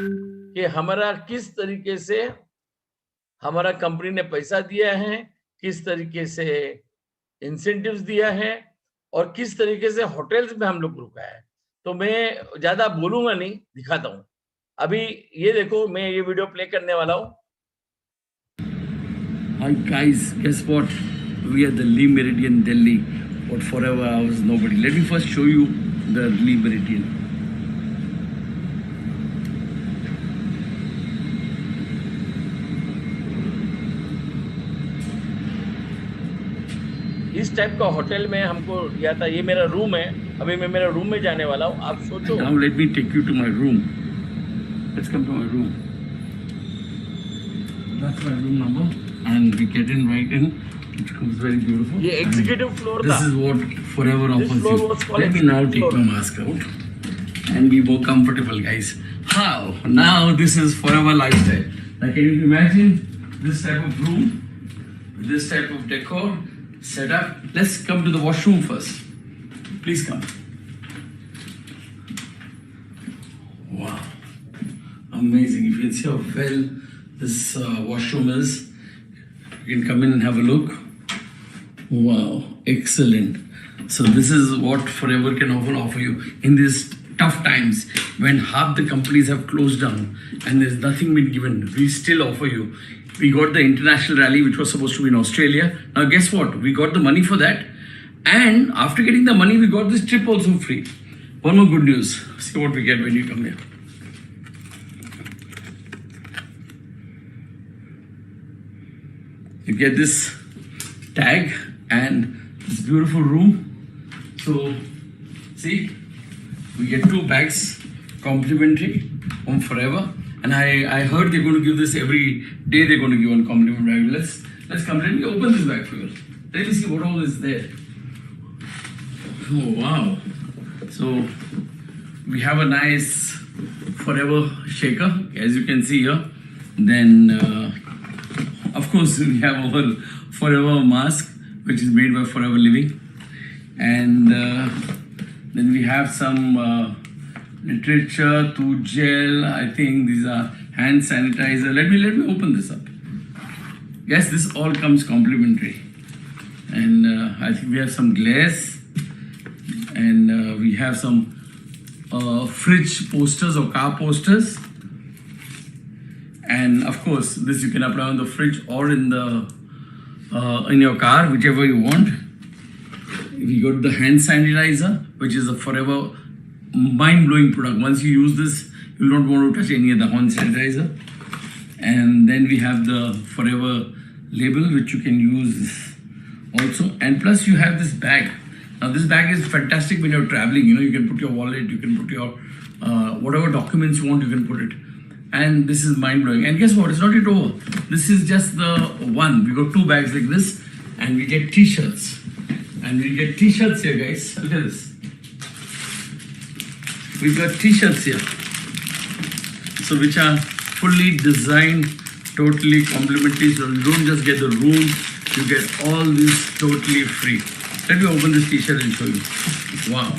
कि हमारा किस तरीके से हमारा कंपनी ने पैसा दिया है, किस तरीके से इंसेंटिव्स दिया है और किस तरीके से होटल्स में हम लोग रुका है। तो मैं ज्यादा बोलूंगा नहीं, दिखाता हूं। अभी ये देखो, मैं ये वीडियो प्ले करने वाला हूं। Hi guys, guess what? We are the Lee Meridian, Delhi. But forever I was nobody. Let me first show you the Lee Meridian. इस टाइप का होटल में हमको लिया था। ये मेरा रूम है अभी मैं मेरे रूम में जाने वाला हूँ, आप सोचो। Now let me take you to my room. Let's come to my room. That's my room number, and we get in right in. It becomes very beautiful. ये एग्जीक्यूटिव फ्लोर था. This is what Forever This offers floor you. was called Let me now take floor. my mask out and be more comfortable, guys. How? Now this is Forever lifestyle. Now can you imagine this type of room, this type of decor, setup? Let's come to the washroom first. Please come. Wow, amazing! You can see how well this washroom is. You can come in and have a look. Wow, excellent. So this is what Forever can offer you in these tough times when half the companies have closed down and there's nothing been given. We still offer you. We got the international rally which was supposed to be in Australia. Now guess what? We got the money for that, and after getting the money, we got this trip also free. One more good news. See what we get when you come here. You get this tag and this beautiful room. So, see, we get 2 bags complimentary from Forever. And I heard they're going to give this every day. They're going to give one complimentary bag. Let's come. Let me open this bag for you. Let me see what all is there. Oh wow! So we have a nice Forever shaker, as you can see here. Then, of course, we have our Forever mask, which is made by Forever Living, and then we have some literature, to gel. I think these are hand sanitizer. Let me open this up. Yes, this all comes complimentary, and I think we have some glass. And we have some fridge posters or car posters, and of course this you can apply on the fridge or in the in your car, whichever you want. We got the hand sanitizer, which is a Forever mind-blowing product. Once you use this, you don't want to touch any of the hand sanitizer. And then we have the Forever label, which you can use also. And plus you have this bag. Now this bag is fantastic when you're traveling. You know, you can put your wallet, you can put your whatever documents you want, you can put it. And this is mind-blowing. And guess what? It's not yet over. This is just the one. We got 2 bags like this, and we get t-shirts. And we get t-shirts here, guys. Look at this. We got t-shirts here. So which are fully designed, totally complimentary. So you don't just get the room, you get all this totally free. Let me open this t-shirt and show you. Wow.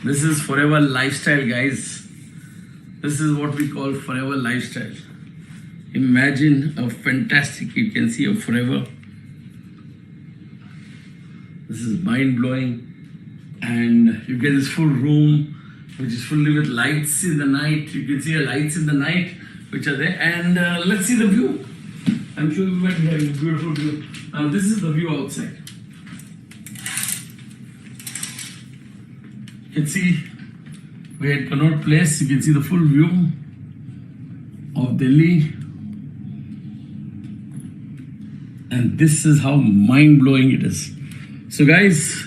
This is Forever lifestyle, guys. This is what we call Forever lifestyle. Imagine a fantastic, you can see a Forever. This is mind-blowing. And you get this full room, which is fully with lights in the night. You can see the lights in the night, which are there. And let's see the view. I'm sure you might be having a beautiful view. Now this is the view outside. You can see we're at Connaught Place. You can see the full view of Delhi. And this is how mind-blowing it is. So guys,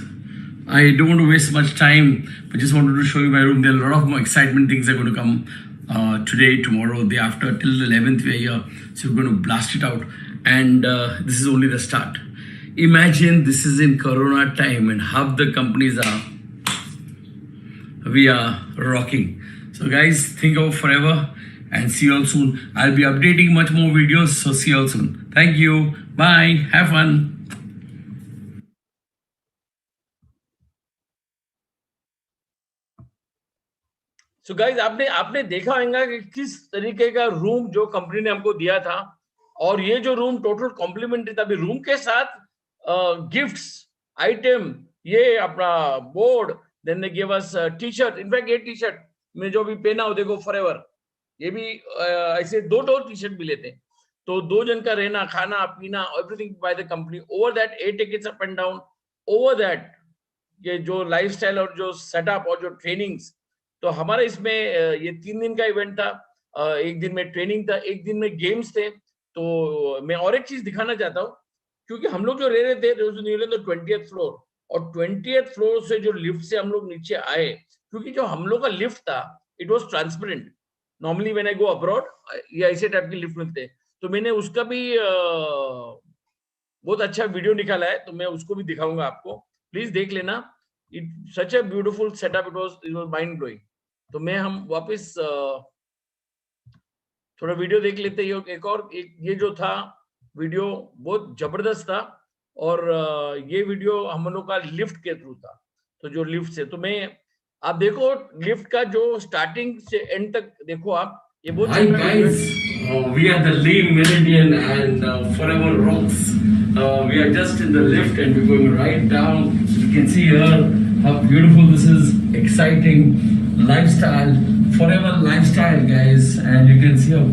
I don't want to waste much time, but just wanted to show you my room. There are a lot of more excitement things that are going to come today, tomorrow, day after, till the 11th we are here. So we're going to blast it out. And this is only the start. Imagine this is in Corona time and half the companies we are rocking. So guys, think of Forever and see you all soon. I'll be updating much more videos, so see you all soon. Thank you. Bye. Have fun. So guys आपने देखा होगा कि किस तरीके का room जो company ने हमको दिया था, और ये जो रूम टोटल कॉम्प्लीमेंट्री था। अभी रूम के साथ गिफ्ट्स आइटम, ये अपना board, then they give us T-shirt. In fact ये टी-शर्ट में जो भी पहना हो देखो फॉरएवर, ये भी ऐसे 2 टी-शर्ट मिले थे। तो 2 जन का रहना, खाना पीना, everything by the company. Over that 8 tickets up and down. Over that ये जो लाइफस्टाइल और जो सेटअप और जो ट्रेनिंग्स, तो हमारा इसमें ये 3 दिन का इवेंट था। 1 दिन में ट्रेनिंग था, 1 दिन में गेम्स थे। तो मैं और एक चीज दिखाना चाहता हूँ क्योंकि हम लोग जो रह रहे थे न्यूयॉर्क 20th फ्लोर, और 20th फ्लोर से जो लिफ्ट से हम लोग नीचे आए, क्योंकि जो हम लोग का लिफ्ट था it was transparent. Normally when I go abroad ये ऐसे टाइप की लिफ्ट मिलते हैं, तो मैंने उसका भी बहुत अच्छा वीडियो निकाला है, तो मैं उसको भी दिखाऊंगा आपको, प्लीज देख लेना. It such a beautiful setup, it was mind blowing. तो मैं हम वापस थोड़ा वीडियो देख लेते हैं. एक और ये जो था वीडियो बहुत जबरदस्त था, और ये वीडियो हम लोग का लिफ्ट के थ्रू था. तो जो लिफ्ट से, तो मैं आप देखो लिफ्ट का जो स्टार्टिंग से एंड तक देखो आप, ये बहुत Hi guys, we are the Lee Meridian and Forever Rocks. We are just in the lift and we're going right down. You can see here how beautiful this is, exciting lifestyle, Forever lifestyle guys, and you can see how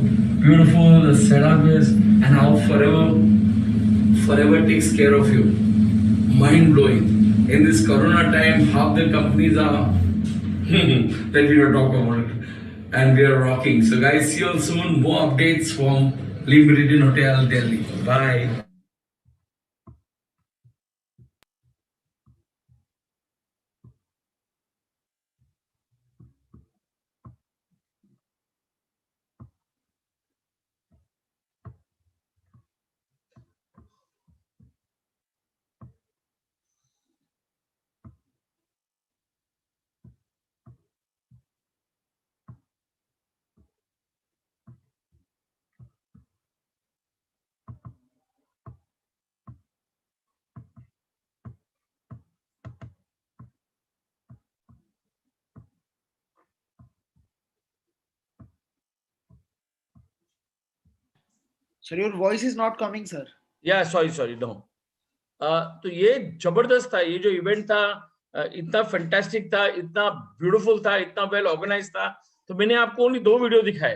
beautiful the setup is and how Forever takes care of you. Mind blowing. In this Corona time, half the companies are let me not talk about it. And we are rocking. So guys, see you all soon. More updates from Lee Meridian Hotel, Delhi. Bye. Sir, your voice is not coming, sir. या sorry no. तो ये जबरदस्त था, ये जो event था इतना fantastic था, इतना ब्यूटीफुल था, इतना वेल ऑर्गेनाइज था. तो मैंने आपको ओनली 2 वीडियो दिखाए.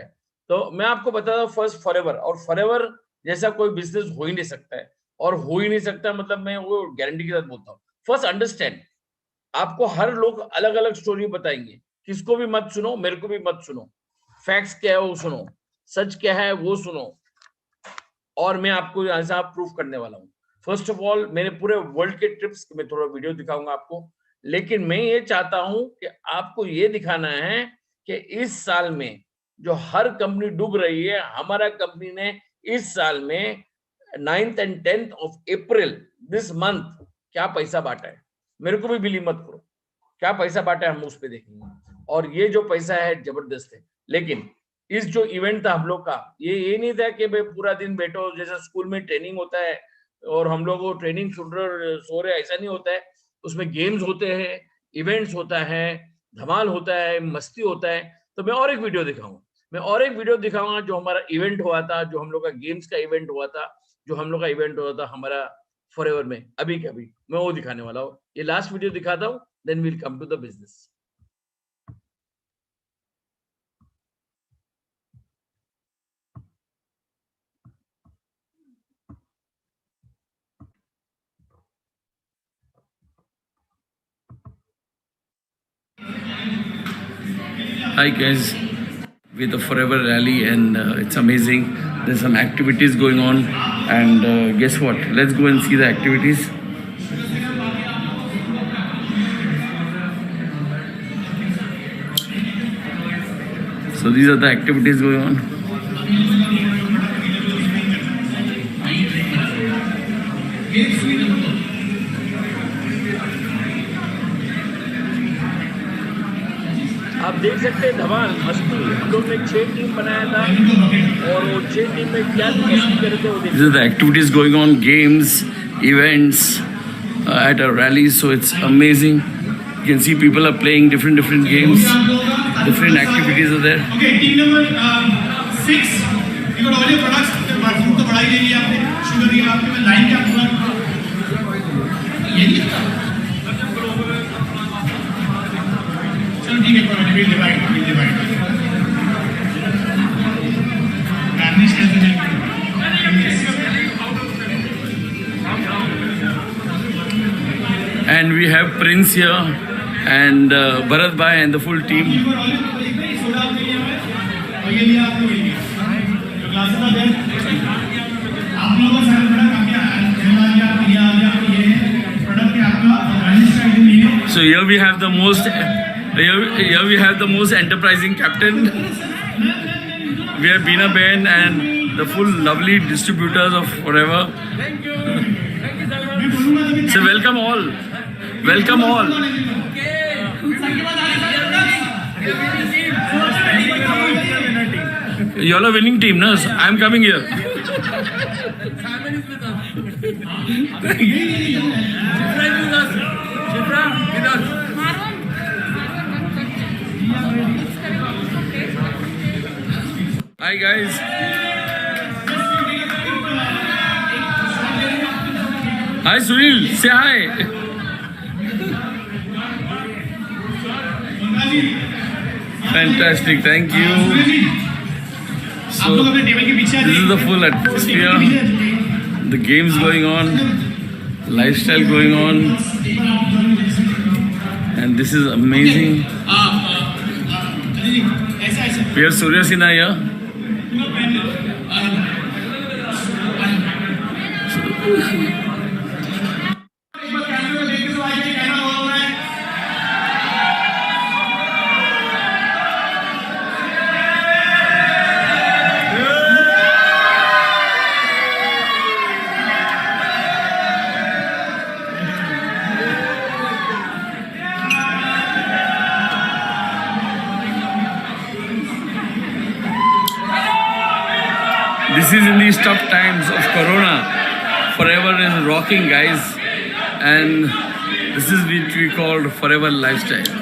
तो मैं आपको बताता हूँ फर्स्ट फॉरएवर, और फॉरएवर जैसा कोई बिजनेस हो ही नहीं सकता है, और हो ही नहीं सकता मतलब मैं वो गारंटी के साथ बोलता हूँ. फर्स्ट अंडरस्टैंड, आपको हर लोग अलग अलग स्टोरी बताएंगे, किसको भी मत सुनो, मेरे को भी मत सुनो. फैक्ट्स क्या है वो सुनो, सच क्या है वो सुनो, और मैं आपको ऐसा प्रूफ करने वाला हूँ. फर्स्ट ऑफ ऑल मैंने पूरे वर्ल्ड के ट्रिप्स में थोड़ा वीडियो दिखाऊंगा आपको, लेकिन मैं ये चाहता हूं कि आपको ये दिखाना है कि इस साल में जो हर कंपनी डूब रही है, हमारा कंपनी ने इस साल में 9th and 10th of April this month क्या पैसा बांटा है. मेरे को भी बिलीव मत करो, क्या पैसा बांटा है हम उस पर देखेंगे, और ये जो पैसा है जबरदस्त है. लेकिन इस जो इवेंट था हम लोग का, ये नहीं था कि भाई पूरा दिन बैठो, जैसा स्कूल में ट्रेनिंग होता है और हम लोग वो ट्रेनिंग सुन रहे सो रहे, ऐसा नहीं होता है. उसमें गेम्स होते हैं, इवेंट्स होता है, धमाल होता है, मस्ती होता है. तो मैं और एक वीडियो दिखाऊंगा, जो हमारा इवेंट हुआ था, जो हम लोग का गेम्स का इवेंट हुआ था, जो हम लोग का इवेंट हुआ था हमारा फॉरएवर में अभी के अभी, मैं वो दिखाने वाला हूँ. ये लास्ट वीडियो दिखाता हूँ, then will come to the business. Hi guys, with the Forever Rally, and it's amazing. There's some activities going on, and guess what? Let's go and see the activities. So these are the activities going on. आप देख सकते हैं धमाल मस्ती. हम लोग ने 6 team बनाया था, और वो 6 टीम में क्या मस्ती करे थे वो These are the activities going on, games, events at a rally. So it's amazing. You can see people are playing different games, different activities are there. Okay, team number 6. You got all your products. Fruit तो बढ़ाई ले लिया आपने, sugar दिया आपने, line क्या पूरा ये नहीं था. चलो ठीक है, we'll divide. Garnish कैसे देंगे? And we have Prince here and Bharat Bhai and the full team. Soda आपने लिया है, और ये लिया आपने ये लिया. जो ग्लासेस आ गए, आप लोगों का सारा बड़ा काम किया है. So here we have the most enterprising captain. We have Beena Ben and the full lovely distributors of whatever. So welcome all. Welcome all. You all are winning team, no? So I'm coming here. Hi guys. Hi Sunil, say hi. Fantastic, thank you. आप लोग अपने table के पीछे आ This is जाइए। the full atmosphere, the games going on, lifestyle going on, and this is amazing. ऐसा ऐसा We have Surya Sinha here. कैमरे को देख के तो आइए कैमरा बोल रहा है। This is in these tough times of Corona. Forever is rocking, guys, and this is what we call Forever lifestyle.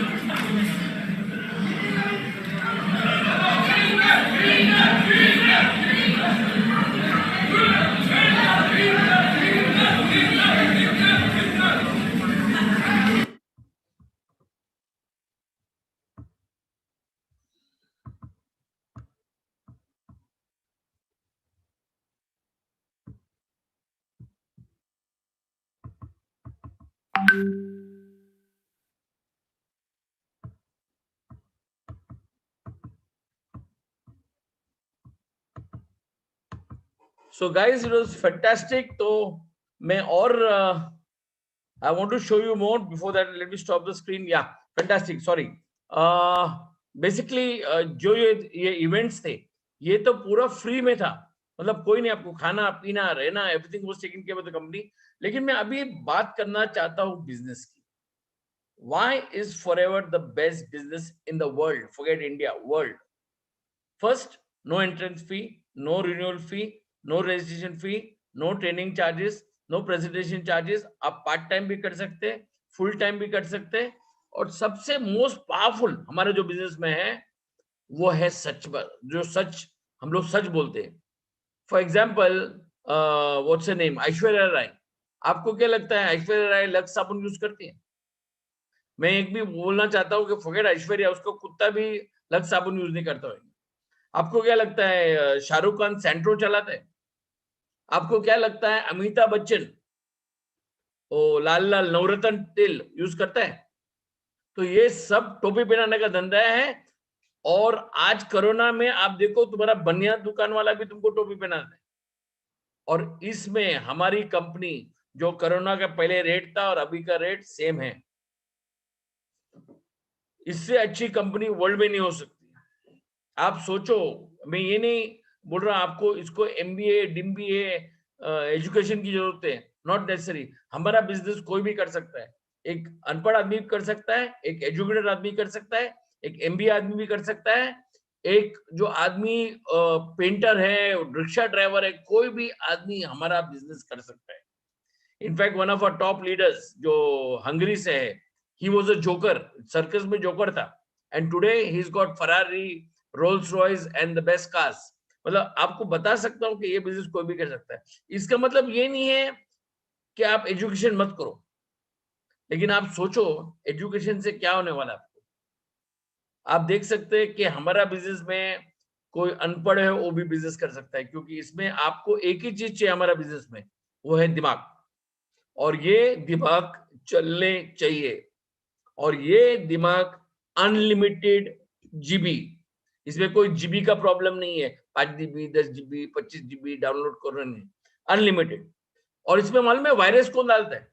So guys, it was fantastic. So मैं और I want to show you more. Before that, let me stop the screen. Yeah, fantastic. Sorry. Basically, जो ये events थे, ये तो पूरा free में था. मतलब कोई नहीं, आपको खाना पीना रहना, everything was taken care of by the company. लेकिन मैं अभी बात करना चाहता हूँ business की. Why is Forever the best business in the world? Forget India, world. First, no entrance fee, no renewal fee, no registration fee, no training charges, no presentation charges. आप part time भी कर सकते हैं, full time भी कर सकते हैं, और सबसे मोस्ट पावरफुल हमारे जो बिजनेस में है वो है सच, जो सच हम लोग सच बोलते हैं. For example, what's her name, Aishwarya Rai. आपको क्या लगता है ऐश्वर्या राय लक्स साबुन यूज करती है? मैं एक भी बोलना चाहता हूँ कि फॉरगेट ऐश्वर्या, उसको कुत्ता भी लक्स साबुन यूज नहीं करता होगा. आपको क्या लगता है शाहरुख खान सेंट्रो चलाता है? आपको क्या लगता है अमिताभ बच्चन ओ लाल लाल नवरत्न तेल यूज करता है? तो ये सब टोपी पहनाने का धंधा है. और आज कोरोना में आप देखो, तुम्हारा बनिया दुकान वाला भी तुमको टोपी पहनाता है. और इसमें हमारी कंपनी जो कोरोना का पहले रेट था और अभी का रेट सेम है. इससे अच्छी कंपनी वर्ल्ड में नहीं हो सकती. आप सोचो, मैं ये नहीं बोल रहा आपको इसको MBA DMBA एजुकेशन की जरूरत है, नॉट नेसेसरी. हमारा बिजनेस कोई भी कर सकता है. एक अनपढ़ आदमी कर सकता है, एक एजुकेटेड आदमी कर सकता है, एक MBA आदमी भी कर सकता है, एक जो आदमी पेंटर है, रिक्शा ड्राइवर है, कोई भी आदमी हमारा बिजनेस कर सकता है. In fact one of our top leaders जो हंगरी से है, he was a joker, circus में जोकर था, and today he's got Ferrari, Rolls Royce and the best cars. मतलब आपको बता सकता हूँ कि ये बिजनेस कोई भी कर सकता है. इसका मतलब ये नहीं है कि आप एजुकेशन मत करो, लेकिन आप सोचो एजुकेशन से क्या होने वाला है आपको. आप देख सकते हैं कि हमारा बिजनेस में कोई अनपढ़ है वो भी बिजनेस कर सकता है, क्योंकि इसमें आपको एक ही चीज चाहिए हमारा बिजनेस में, वो है दिमाग. और ये दिमाग चलने चाहिए, और ये दिमाग अनलिमिटेड जीबी. इसमें कोई जीबी का प्रॉब्लम नहीं है. 5 GB 10 GB 25 GB डाउनलोड करना नहीं, अनलिमिटेड. और इसमें मालूम है वायरस कौन डालता है?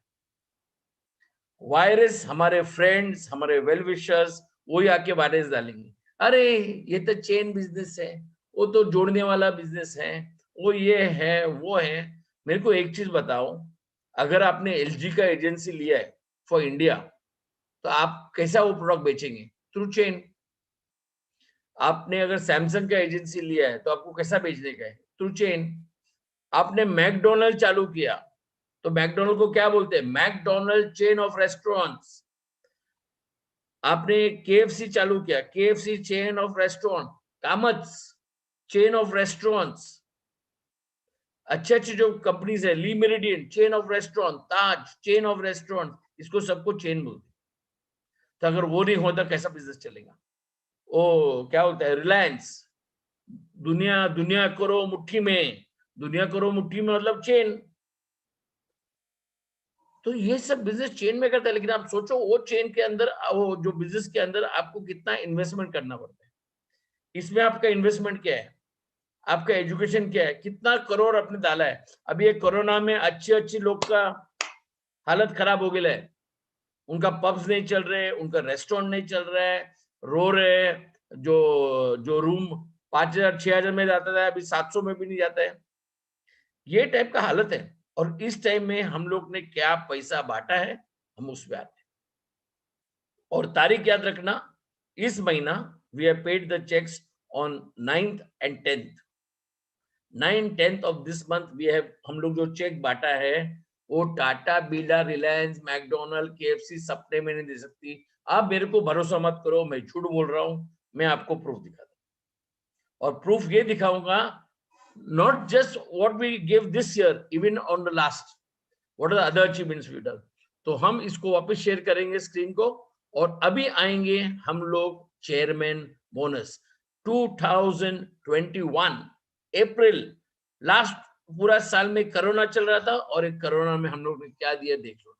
वायरस हमारे फ्रेंड्स, हमारे वेल विशर्स वही आके वायरस डालेंगे, अरे ये तो चेन बिजनेस है, वो तो जोड़ने वाला बिजनेस है, वो ये है वो है। मेरे को एक चीज बताओ, अगर आपने एलजी का एजेंसी लिया है फॉर इंडिया, तो आप कैसा वो प्रोडक्ट बेचेंगे? Through chain. आपने अगर सैमसंग का एजेंसी लिया है तो आपको कैसा बेचने का है? Through chain. आपने मैकडोनल्ड चालू किया तो मैकडोनल्ड को क्या बोलते हैं? McDonald chain of restaurants. आपने केएफसी चालू किया, KFC chain of restaurant, Kamats chain of restaurants, अच्छे अच्छे जो कंपनीज है, Le Meridien chain of restaurant, Taj chain of restaurant, इसको सबको चेन बोलते हैं। तो अगर वो नहीं होता कैसा बिजनेस चलेगा? ओ क्या होता है, रिलायंस, दुनिया दुनिया करो मुट्ठी में, दुनिया करो मुट्ठी में मतलब चेन। तो ये सब बिजनेस चेन में करता है, लेकिन आप सोचो वो चेन के अंदर, वो जो बिजनेस के अंदर आपको कितना इन्वेस्टमेंट करना पड़ता है। इसमें आपका इन्वेस्टमेंट क्या है, आपका एजुकेशन क्या है, कितना करोड़ आपने डाला है। अभी ये कोरोना में अच्छे अच्छे लोग का हालत खराब हो गया है, उनका पब्स नहीं चल रहे, उनका रेस्टोरेंट नहीं चल रहा है, रो रहे, जो जो रूम 5,000 6,000 में जाता था अभी 700 में भी नहीं जाता है। ये टाइप का हालत है। और इस टाइम में हम लोग ने क्या पैसा बांटा है, हम उस पे आते हैं। और तारीख याद रखना, इस महीना we have paid the cheques on 9th and 10th। 9th-10th of this month we have, हम लोग जो चेक बांटा है वो टाटा, बिरला, रिलायंस, मैकडोनल्ड, केएफसी सपने में नहीं दे सकती। आप मेरे को भरोसा मत करो, मैं झूठ बोल रहा हूं, मैं आपको प्रूफ दिखा दूं। और प्रूफ ये दिखाऊंगा, not just what we give this year, even on the last, what are the other achievements we done। तो हम इसको वापस शेयर करेंगे स्क्रीन को। और अभी आएंगे हम लोग चेयरमैन बोनस 2021 अप्रैल। लास्ट पूरा साल में कोरोना चल रहा था, और एक कोरोना में हम लोग ने क्या दिया देख लो।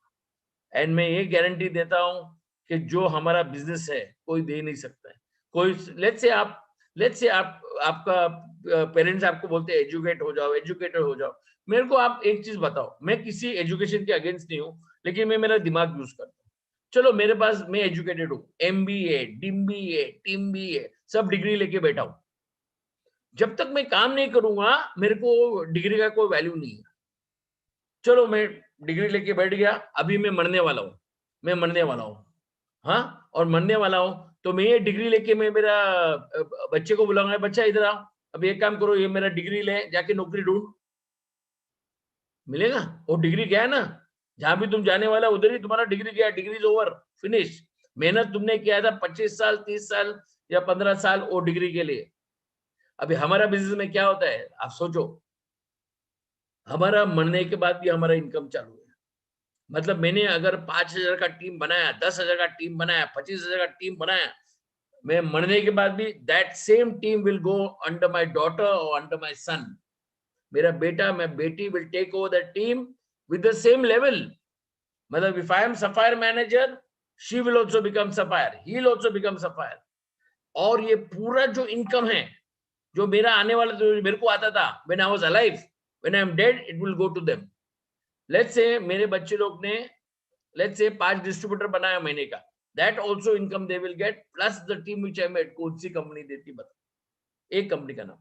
एंड मैं ये गारंटी देता हूं कि जो हमारा बिजनेस है कोई दे नहीं सकता है। कोई लेट्स से आपका पेरेंट्स आपको बोलते हैं एजुकेट हो जाओ, एजुकेटेड हो जाओ। मेरे को आप एक चीज बताओ, मैं किसी एजुकेशन के अगेंस्ट नहीं हूं, लेकिन मैं मेरा दिमाग यूज करता हूँ। चलो मेरे पास, मैं एजुकेटेड हूँ, एमबीए, डिम्बीए, टीम्बीए सब डिग्री लेके बैठा हूं। जब तक मैं काम नहीं करूंगा मेरे को डिग्री का कोई वैल्यू नहीं है। चलो मैं डिग्री लेके बैठ गया, अभी मैं मरने वाला हूँ, मैं मरने वाला हूँ, हाँ, और मरने वाला हूँ, तो मैं ये डिग्री लेके मैं मेरा बच्चे को बुलाऊंगा, बच्चा इधर आओ, अब एक काम करो, ये मेरा डिग्री ले, जाके नौकरी ढूंढ, मिलेगा? वो डिग्री गया ना, जहां भी तुम जाने वाला उधर ही तुम्हारा डिग्री गया, डिग्री इज ओवर, फिनिश। मेहनत तुमने किया था 25 साल, 30 साल या 15 साल वो डिग्री के लिए। अभी हमारा बिजनेस में क्या होता है, आप सोचो, हमारा मरने के बाद भी हमारा इनकम चालू है। मतलब मैंने अगर 5,000 का टीम बनाया, 10,000 का टीम बनाया, 25,000 का टीम बनाया, मैं मरने के बाद भी that same team will go under my daughter और अंडर माय सन। मेरा बेटा, मैं बेटी will take over the team with the same level. मतलब if I am sapphire manager, she will also become sapphire, he will also become sapphire. और ये पूरा जो इनकम है, जो मेरा आने वाला, जो मेरे को आता था when I was alive, when I am dead, it will go to them. Let's say मेरे बच्चे लोग ने लेट्स से 5 डिस्ट्रीब्यूटर बनाया महीने का, that also income they will get, plus the team which I made. कौन सी कंपनी देती बता, एक कंपनी का नाम,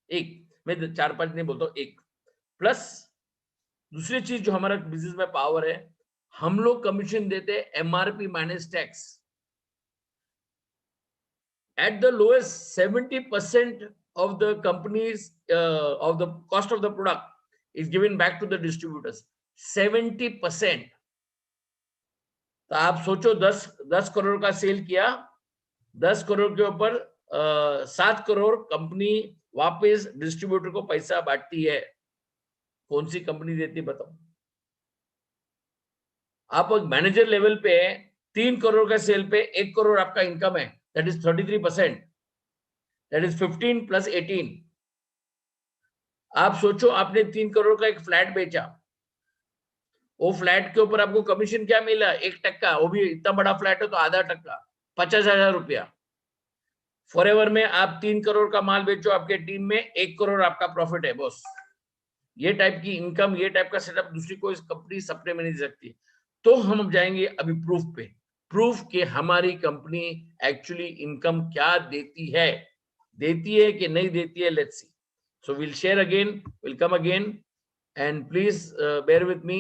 एक, मैं 4-5 नहीं बोलता हूं, एक। प्लस दूसरी चीज जो हमारा बिजनेस में पावर है, हम लोग कमीशन देते हैं MRP minus tax. At the lowest, 70% of the companies of the cost of the product is given back to the distributors, 70%। तो आप सोचो, 10 करोड़ का सेल किया, 10 करोड़ के ऊपर 7 करोड़ कंपनी वापस डिस्ट्रीब्यूटर को पैसा बांटती है। कौन सी कंपनी देती बताओ? आप एक मैनेजर लेवल पे 3 करोड़ का सेल पे 1 करोड़ आपका इनकम है, that is 33%, that is 15 plus 18। आप सोचो, आपने 3 करोड़ का एक फ्लैट बेचा, वो फ्लैट के ऊपर आपको कमीशन क्या मिला? 1%, वो भी इतना बड़ा फ्लैट है तो आधा टक्का, 50,000 रुपया। फॉरएवर में आप 3 करोड़ का माल बेचो, आपके टीम में 1 करोड़ आपका प्रॉफिट है बॉस। ये टाइप की इनकम, ये टाइप का सेटअप दूसरी कोई कंपनी सपने में नहीं दे सकती। तो हम जाएंगे अभी प्रूफ पे, प्रूफ कि हमारी कंपनी एक्चुअली इनकम क्या देती है कि नहीं देती है. Let's see. So will share again, will come again, and please bear with me.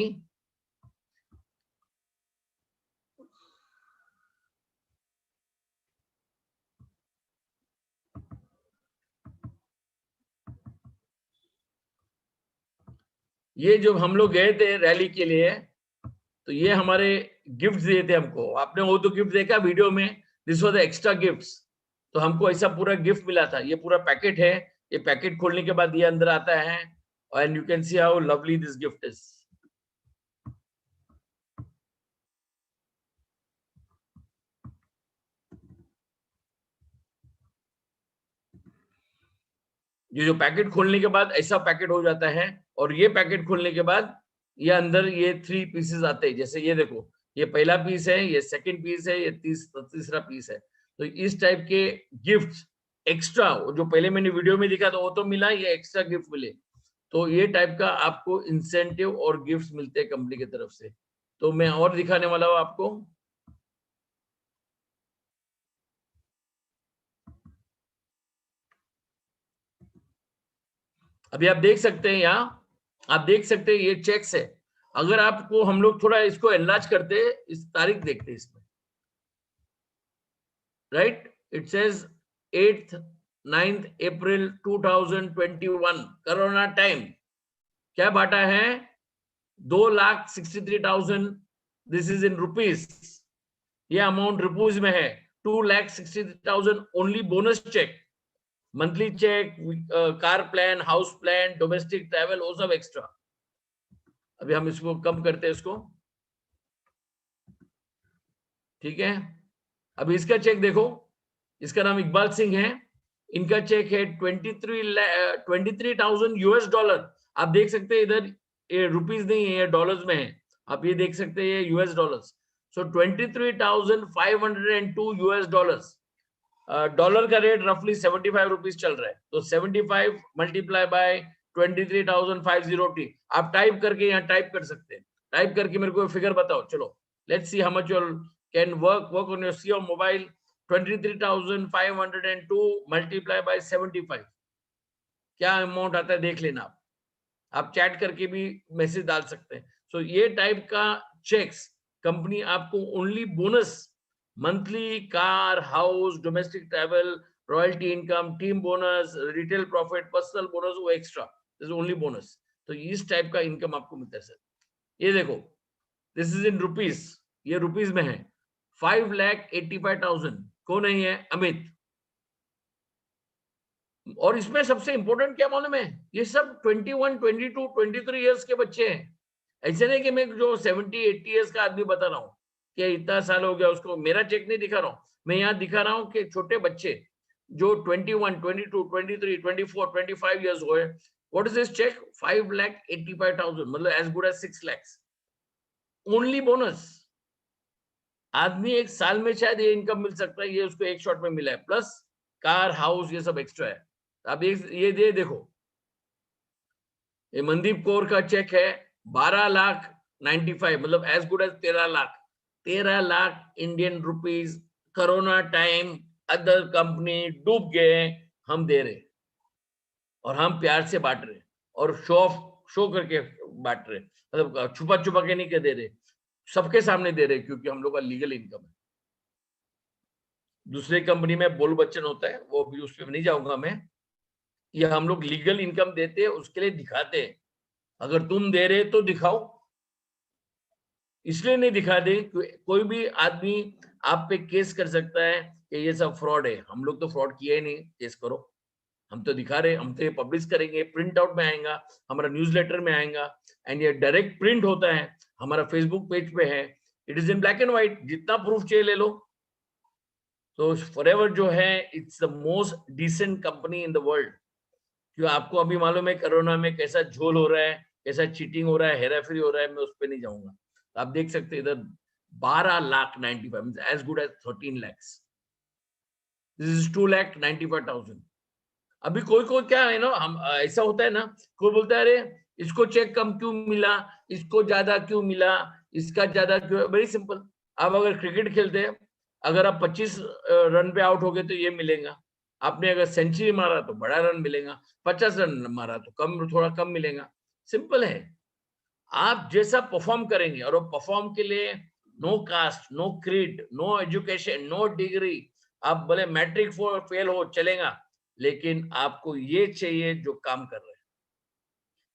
ये जब हम लोग गए थे रैली के लिए, तो ये हमारे गिफ्ट दिए थे हमको. आपने वो तो गिफ्ट देखा वीडियो में, this was the extra gifts. तो हमको ऐसा पूरा गिफ्ट मिला था. ये पूरा पैकेट है. ये पैकेट खोलने के बाद ये अंदर आता है, and you can see how lovely this gift is. ये जो पैकेट खोलने के बाद ऐसा पैकेट हो जाता है, और ये पैकेट खोलने के बाद ये अंदर ये 3 पीसेस आते हैं. जैसे ये देखो, ये पहला पीस है, ये सेकंड पीस है, ये तीसरा पीस है. तो इस टाइप के गिफ्ट्स एक्स्ट्रा, जो पहले मैंने वीडियो में दिखा था वो तो मिला, ये एक्स्ट्रा गिफ्ट मिले. तो ये टाइप का आपको इंसेंटिव और गिफ्ट्स मिलते हैं कंपनी की तरफ से. तो मैं और दिखाने वाला हूं आपको. अभी आप देख सकते हैं, यहाँ आप देख सकते हैं ये चेक्स है. अगर आपको हम लोग थोड़ा इसको एनलार्ज करते, इस तारीख देखते इसमें, right. It says 8th 9th April 2021, corona time. क्या बांटा है? 2,63,000. This is in rupees. ये अमाउंट रुपीज में है. 2,63,000 only bonus cheque, monthly cheque, car plan, house plan, domestic travel, वो सब एक्स्ट्रा. अभी हम इसको कम करते हैं इसको, ठीक है. अभी इसका चेक देखो, इसका नाम इकबाल सिंह है. इनका चेक है 23,000 US डॉलर. आप देख सकते हैं इधर ये रुपीज नहीं है, ये डॉलर्स में है. आप ये देख सकते हैं ये US डॉलर्स. सो 23,502 US डॉलर्स. डॉलर का रेट रफली 75 रुपीज चल रहा है. तो 75 मल्टीप्लाई बाय 23,502. आप टाइप करके यहाँ टाइप कर सकते हैं. टाइप करके मेरे को फिगर बताओ. चलो, let's see how much you can work on your see mobile. 23,502 multiply by 75, क्या अमाउंट आता है देख लेना. आप चैट करके भी मैसेज डाल सकते हैं. सो ये टाइप का चेक्स कंपनी आपको only bonus, monthly car, house, domestic travel, royalty income, team bonus, retail profit, personal bonus, वो extra. This is only bonus. तो इस टाइप का इनकम आपको मिलता है सर. ये देखो, दिस इज इन रुपीज. ये रुपीज में है. 5,85,000. कौन नहीं है? अमित. और इसमें सबसे इंपॉर्टेंट क्या मालूम है? ये सब 21, 22, 23 इयर्स के बच्चे हैं. ऐसे नहीं कि मैं जो 70, 80 इयर्स का आदमी बता रहा हूँ कि इतना साल हो गया उसको. मेरा चेक नहीं दिखा रहा हूँ, मैं यहाँ दिखा रहा हूँ कि छोटे बच्चे जो 21, 22, 23, 24, 25 इयर्स हुए. What is this cheque? 5,85,000, मतलब as good as 6 lakh. Only bonus. आदमी एक साल में शायद ये इनकम मिल सकता है, ये उसको एक शॉट में मिला है. प्लस कार, हाउस, ये सब एक्स्ट्रा है. अब ये देखो, ये मनदीप कौर का चेक है 12,95,000, मतलब as good as 13 lakh. 13 lakh Indian rupees. Corona time, other company डूब गए, हम दे रहे, और हम प्यार से बांट रहे, और शो करके बांट रहे, मतलब छुपा छुपा के नहीं के दे रहे, सबके सामने दे रहे, क्योंकि हम लोग का लीगल इनकम है. दूसरे कंपनी में बोल बच्चन होता है, वो भी उस पर नहीं जाऊंगा मैं. ये हम लोग लीगल इनकम देते हैं, उसके लिए दिखाते हैं. अगर तुम दे रहे तो दिखाओ, इसलिए नहीं दिखा दे. कोई भी आदमी आप पे केस कर सकता है कि ये सब फ्रॉड है. हम लोग तो फ्रॉड किया ही नहीं, केस करो. हम तो दिखा रहे, हम तो ये पब्लिश करेंगे, प्रिंट आउट में आएगा, हमारा न्यूज़लेटर में आएगा, एंड ये डायरेक्ट प्रिंट होता है, हमारा फेसबुक पेज पे है. It is in black and white. जितना प्रूफ चाहिए ले लो. तो फॉरएवर जो है, it's the most decent company in the world. क्यों आपको अभी मालूम है कोरोना में कैसा झोल हो रहा है, कैसा चीटिंग हो रहा है, हेराफेरी हो रहा है. मैं उस पर नहीं जाऊंगा. आप देख सकते हैं इधर 12,95,000, as good as 13 lakh. This is 2,95,000. अभी कोई क्या है ना, हम ऐसा होता है ना, कोई बोलता है अरे इसको चेक कम क्यों मिला, इसको ज्यादा क्यों मिला, इसका ज्यादा क्यों? वेरी सिंपल, आप अगर क्रिकेट खेलते हैं, अगर आप 25 रन पे आउट हो गए तो ये मिलेगा, आपने अगर सेंचुरी मारा तो बड़ा रन मिलेगा, 50 रन मारा तो कम, थोड़ा कम मिलेगा। सिंपल है, आप जैसा परफॉर्म करेंगे, और वो परफॉर्म के लिए no caste, no creed, no education, no degree, आप भले मैट्रिक फेल हो चलेगा, लेकिन आपको ये चाहिए जो काम कर रहे हैं।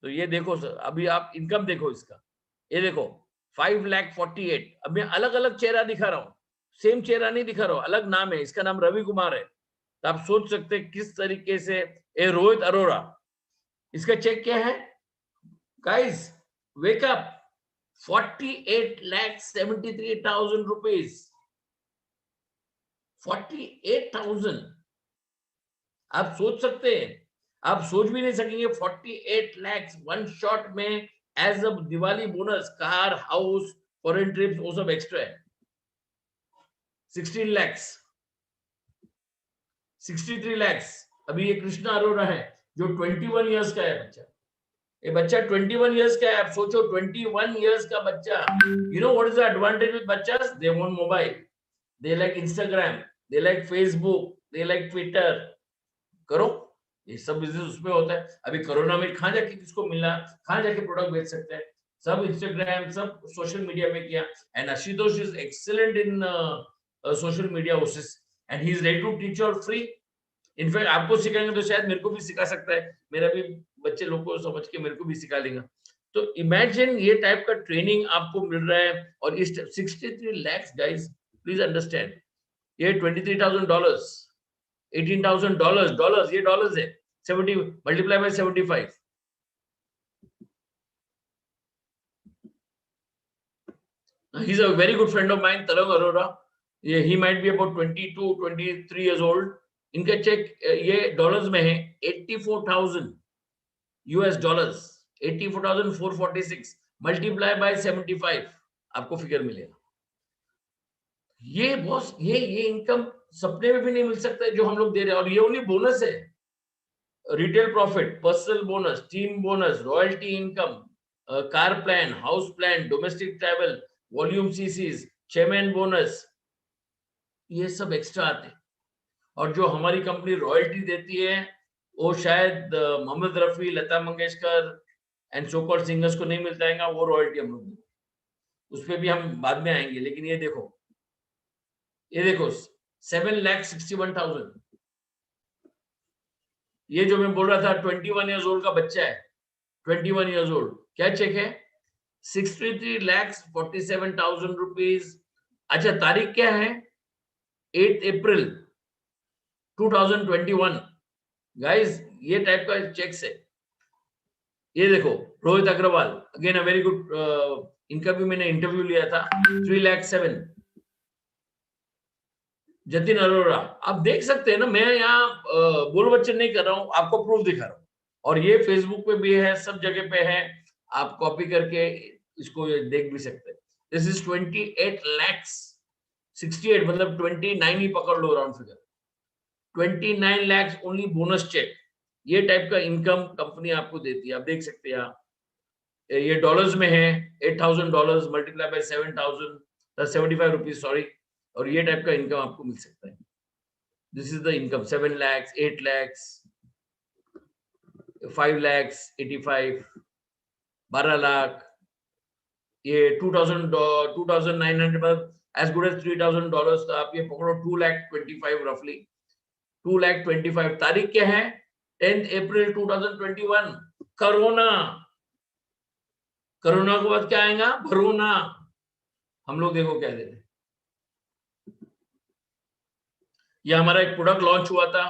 तो ये देखो सर, अभी आप इनकम देखो इसका, ये देखो 5,48,000। अब मैं अलग अलग चेहरा दिखा रहा हूँ, सेम चेहरा नहीं दिखा रहा हूँ, अलग नाम है, इसका नाम रवि कुमार है। तो आप सोच सकते हैं किस तरीके से ये रोहित अरोरा, इसका चेक क्या है गाइस, वेक अप, 48,73,000 रुपीज, 48,000। आप सोच सकते हैं, आप सोच भी नहीं सकेंगे 48 lakhs वन शॉट में as a Diwali bonus, car, house, foreign trips, वो सब एक्स्ट्रा है। 16 lakhs, 63 lakhs। अभी ये कृष्णा अरोरा है जो 21 इयर्स का है बच्चा, ये बच्चा 21 इयर्स का है। आप सोचो 21 इयर्स का बच्चा, you know what is the advantage with बच्चास, they want mobile, they like Instagram, they like Facebook, they like Twitter. करो, ये सब बिजनेस उसमें होता है। अभी कोरोना में कहां जाके किसको मिलना, कहां जाके प्रोडक्ट बेच सकते हैं, सब इंस्टाग्राम, सब सोशल मीडिया में किया। And Ashutosh is excellent in social media ओसिस, and he is ready to teach और फ्री। इनफैक्ट आपको सिखाएंगे तो शायद मेरे को भी सिखा सकता है, मेरा भी बच्चे लोग को समझ के मेरे को भी सिखा लेगा। तो इमेजिन ये टाइप का ट्रेनिंग आपको मिल रहा है, और इस 63 lakhs गाइस, प्लीज अंडरस्टैंड, ये $23,000, $18,000, ये डॉलर्स है, 70 multiply by 75। He's a very good friend of mine, Tarang Arora. He might be about 22, 23 years old. इनका चेक ये डॉलर्स में है, 84,000 US डॉलर्स, 84,446 मल्टीप्लाई बाय 75, आपको फिगर मिलेगा। ये बॉस, ये इनकम सपने में भी नहीं मिल सकता है जो हम लोग दे रहे हैं। और ये ओनली बोनस है, retail profit, personal bonus, team bonus, royalty income, car plan, house plan, domestic travel, volume chassis, chairman bonus, ये सब एक्स्ट्रा आते हैं। और जो हमारी कंपनी रॉयल्टी देती है, वो शायद Mohammad Rafi, Lata Mangeshkar and so called singers को नहीं मिलता है, वो रॉयल्टी हम लोग, उस पर भी हम बाद में आएंगे। लेकिन ये देखो 7,61,000। ये जो मैं बोल रहा था 21 इयर्स ओल्ड का बच्चा है, 21 इयर्स ओल्ड, क्या चेक है, 63,47,000 रुपीज। अच्छा, तारीख क्या है, 8 अप्रैल 2021। गाइस, ये टाइप का चेक्स है। ये देखो Rohit Agarwal, again a very good, इनका भी मैंने इंटरव्यू लिया था, 3,07,000। जतिन अरोरा, आप देख सकते हैं ना, मैं यहाँ बोल बच्चन नहीं कर रहा हूँ, आपको प्रूफ दिखा रहा हूँ। और ये फेसबुक पे भी है, सब जगह पे है, आप कॉपी करके इसको देख भी सकते हैं। दिस इज 28 lakhs, 68 मतलब 29 ही पकड़ लो round figure, 29 lakhs only bonus check. ये टाइप का इनकम कंपनी आपको देती है, आप देख सकते हैं। ये डॉलर्स में है, $8,000 मल्टीप्लाई बाय 7,075 रुपीज, सॉरी। और ये टाइप का इनकम आपको मिल सकता है। This is the income, 7 lakhs, 8 lakhs, 5 lakhs 85, 12 lakh, ये 2,900 एज गुड एज $3,000। तो आप ये पकड़ो 2,25,000 रफली, 2,25,000। तारीख क्या है, 10 अप्रैल 2021। कोरोना के बाद क्या आएगा, भरोना। हम लोग देखो क्या देते हैं। ये हमारा एक प्रोडक्ट लॉन्च हुआ था,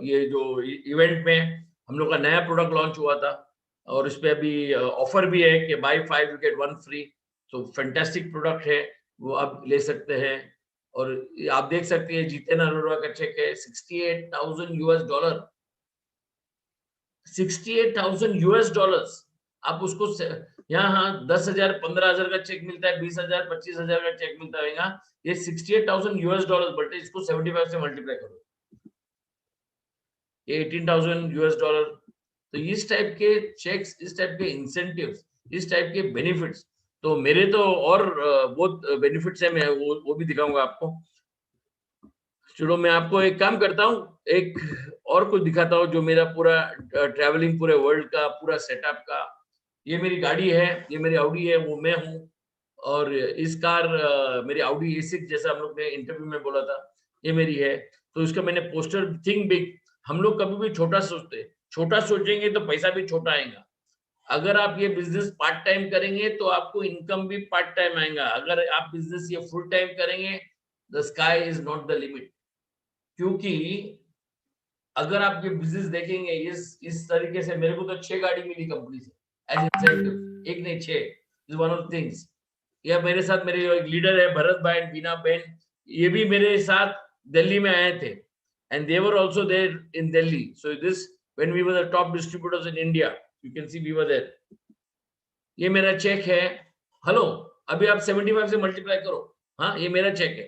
ये जो इवेंट में हम लोग का नया प्रोडक्ट लॉन्च हुआ था, और इस पे अभी ऑफर भी है कि बाय 5 यू गेट 1 फ्री। तो फैंटास्टिक प्रोडक्ट है, वो आप ले सकते हैं। और आप देख सकते हैं जितेन अरोरा का चेक है, $68,000, $68,000। आप उसको यहाँ 10,000, 15,000 का चेक मिलता है, 20,000, 25,000 का चेक मिलता है। ये $68,000, बट इसको 75 से मल्टीप्लाई करो, ये $18,000। तो इस टाइप के चेक्स, इस टाइप के इंसेंटिव्स, इस टाइप के बेनिफिट्स तो मेरे तो और बहुत बेनिफिट्स है, मैं वो भी दिखाऊंगा आपको। चलो मैं आपको एक काम करता हूँ, एक और कुछ दिखाता हूँ जो मेरा पूरा ट्रैवलिंग पूरे वर्ल्ड का पूरा सेटअप का। ये मेरी गाड़ी है, ये मेरी ऑडी है, वो मैं हूँ। और इस कार मेरी ऑडी A6 जैसा हम लोग ने इंटरव्यू में बोला था, ये मेरी है। तो इसका मैंने पोस्टर थिंक बिग। हम लोग कभी भी छोटा सोचते, छोटा सोचेंगे तो पैसा भी छोटा आएगा। अगर आप ये बिजनेस पार्ट टाइम करेंगे तो आपको इनकम भी पार्ट टाइम आएगा। अगर आप बिजनेस ये फुल टाइम करेंगे, the sky is not the limit. क्योंकि अगर आप ये बिजनेस देखेंगे इस तरीके से, मेरे को तो 6 गाड़ी मिली कंपनी से एज इंसेंटिव, एक नहीं 6 is one of the things. या मेरे साथ मेरे एक लीडर है भरत भाई एंड बीना बहन, ये भी मेरे साथ दिल्ली में आए थे and they were also there in Delhi. So this when we were the top distributors in India, you can see we were there. ये मेरा चेक है। हेलो, अभी आप 75 से मल्टीप्लाई करो। हाँ, ये मेरा चेक है।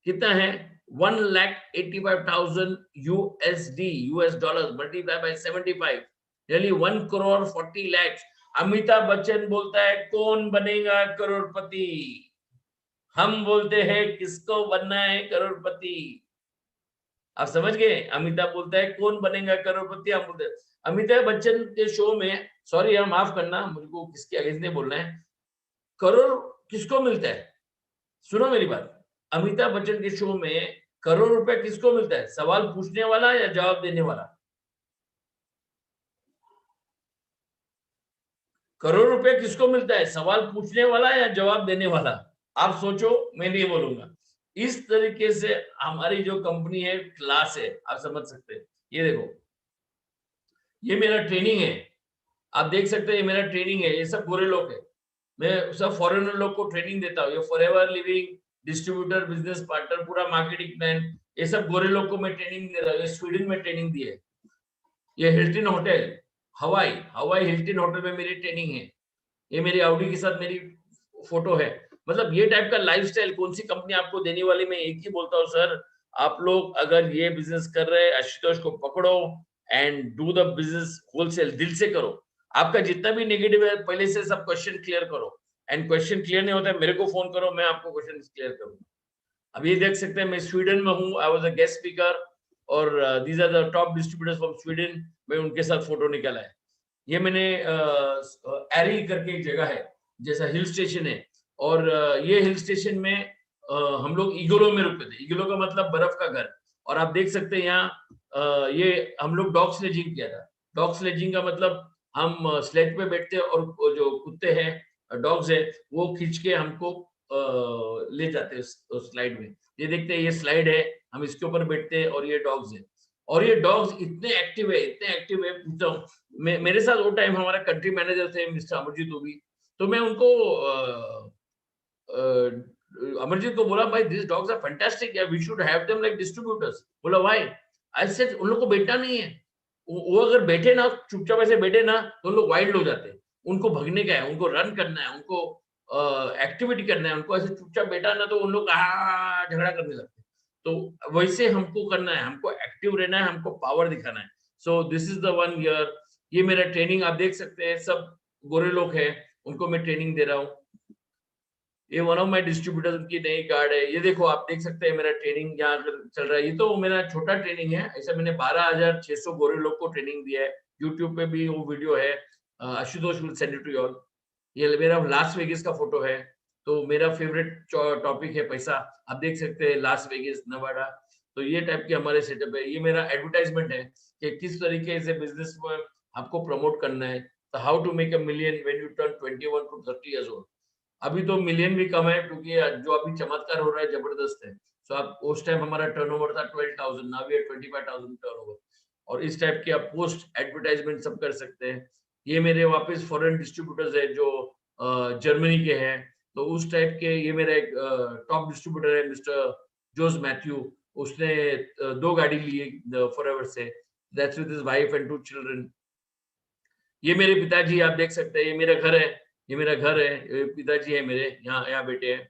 कितना है? 1,85,000 USD, US dollar multiply by 75, यानी 1 crore 40 lakhs। अमिताभ बच्चन बोलता है कौन बनेगा करोड़पति, हम बोलते हैं किसको बनना है करोड़पति। आप समझ गए? अमिताभ बोलता है कौन बनेगा करोड़पति, हम बोलते हैं। अमिताभ बच्चन के शो में, सॉरी यार माफ करना, मुझको किसके अगेंस्ट नहीं बोलना है, करोड़ किसको मिलता है? सुनो मेरी बात, अमिताभ बच्चन के शो में करोड़ रुपए किसको मिलता है? सवाल पूछने वाला या जवाब देने वाला? करोड़ रुपए किसको मिलता है? सवाल पूछने वाला या जवाब देने वाला? आप सोचो, मैं नहीं बोलूंगा। इस तरीके से हमारी जो कंपनी है क्लास है, आप समझ सकते हैं। ये देखो, ये मेरा ट्रेनिंग है, आप देख सकते हैं, ये मेरा ट्रेनिंग है। ये सब गोरे लोग है, मैं सब फॉरेनर लोग को ट्रेनिंग देता हूँ। ये forever living, distributor, business partner, पूरा मार्केटिंग प्लान, ये सब गोरे लोग को मैं ट्रेनिंग दे रहा हूँ। ये स्वीडन में ट्रेनिंग दी है। ये हिल्टन होटल, हवाई हिल्टन होटल में मेरी ट्रेनिंग है। ये मेरी ऑडी के साथ मेरी फोटो है। मतलब ये टाइप का लाइफस्टाइल कौन सी कंपनी आपको देने वाली? मैं एक ही बोलता हूँ सर, आप लोग अगर ये बिजनेस कर रहे हैं, आशुतोष को पकड़ो and do the business wholesale, दिल से करो। आपका जितना भी नेगेटिव है पहले से सब क्वेश्चन क्लियर करो, एंड क्वेश्चन क्लियर नहीं होता है मेरे को फोन करो, मैं आपको क्वेश्चन क्लियर करूंगा। अब ये देख सकते हैं मैं स्वीडन में हूँ, I was a guest speaker, और these are the top distributors from Sweden. मैं उनके साथ फोटो निकाला है। ये मैंने एरी करके एक जगह है, जैसा हिल स्टेशन है, और ये हिल स्टेशन में हम लोग ईगलो में रुकते थे। ईगलो का मतलब बर्फ का घर। और आप देख सकते हैं यहाँ ये हम लोग डॉग स्लेजिंग किया था। डॉग स्लेजिंग का मतलब हम स्लेज पे बैठते और जो कुत्ते हैं, डॉग्स है, वो खींच के हमको ले जाते हैं उस स्लाइड में। ये देखते हैं, ये स्लाइड है, हम इसके ऊपर बैठते हैं और ये डॉग्स है। और ये डॉग्स इतने एक्टिव है, पूछता हूँ। मेरे साथ वो टाइम हमारा कंट्री मैनेजर थे मिस्टर अमरजीत ओबी। तो मैं उनको अमरजीत को बोला, भाई this dogs are fantastic, we should have them like distributors. बोला व्हाई? आई सेड उन लोग को बैठना नहीं है। वो अगर बैठे ना, चुपचाप ऐसे बैठे ना, तो उन लोग वाइल्ड हो जाते हैं। उनको भगने का है, उनको रन करना है, उनको एक्टिविटी करना है। उनको ऐसे चुपचाप बैठा ना तो उन लोग झगड़ा करने लगते हैं। तो वैसे हमको करना है, हमको एक्टिव रहना है, हमको पावर दिखाना है। सो this is the one year. ये मेरा ट्रेनिंग आप देख सकते हैं, सब गोरे लोग हैं, उनको मैं ट्रेनिंग दे रहा हूँ। ये वन ऑफ माय डिस्ट्रीब्यूटर्स की नई कार्ड है। ये देखो, आप देख सकते हैं मेरा ट्रेनिंग यहाँ चल रहा है। ये तो मेरा छोटा ट्रेनिंग है, ऐसा मैंने 12,600 गोरे लोग को ट्रेनिंग दिया है। यूट्यूब पे भी वो वीडियो है, Ashutosh will send it to you all. ये मेरा लास वेगस का फोटो है। तो मेरा फेवरेट टॉपिक है पैसा। आप देख सकते हैं लास वेगस, नवाडा। तो ये टाइप के हमारे सेटअप है। ये मेरा एडवर्टाइजमेंट है कि किस तरीके से बिजनेस में आपको प्रमोट करना है। तो how to make a million when you turn 21 to 30 years old। अभी तो मिलियन भी कम है, क्योंकि जो अभी चमत्कार हो रहा है जबरदस्त है। सो आप उस टाइम हमारा टर्नओवर था 12,000, नाउ वी आर 25,000 टर्नओवर। और इस टाइप के आप पोस्ट एडवर्टाइजमेंट सब कर सकते हैं। ये मेरे वापस फॉरेन डिस्ट्रीब्यूटर्स है जो जर्मनी के हैं। तो उस टाइप के ये मेरा एक टॉप डिस्ट्रीब्यूटर है मिस्टर जोस मैथ्यू। उसने 2 गाड़ी ली है फॉरएवर से, that's with his wife and 2 children. ये मेरे पिताजी, आप देख सकते हैं, ये मेरा घर है, ये मेरा घर है, पिताजी है मेरे, यहाँ बेटे हैं।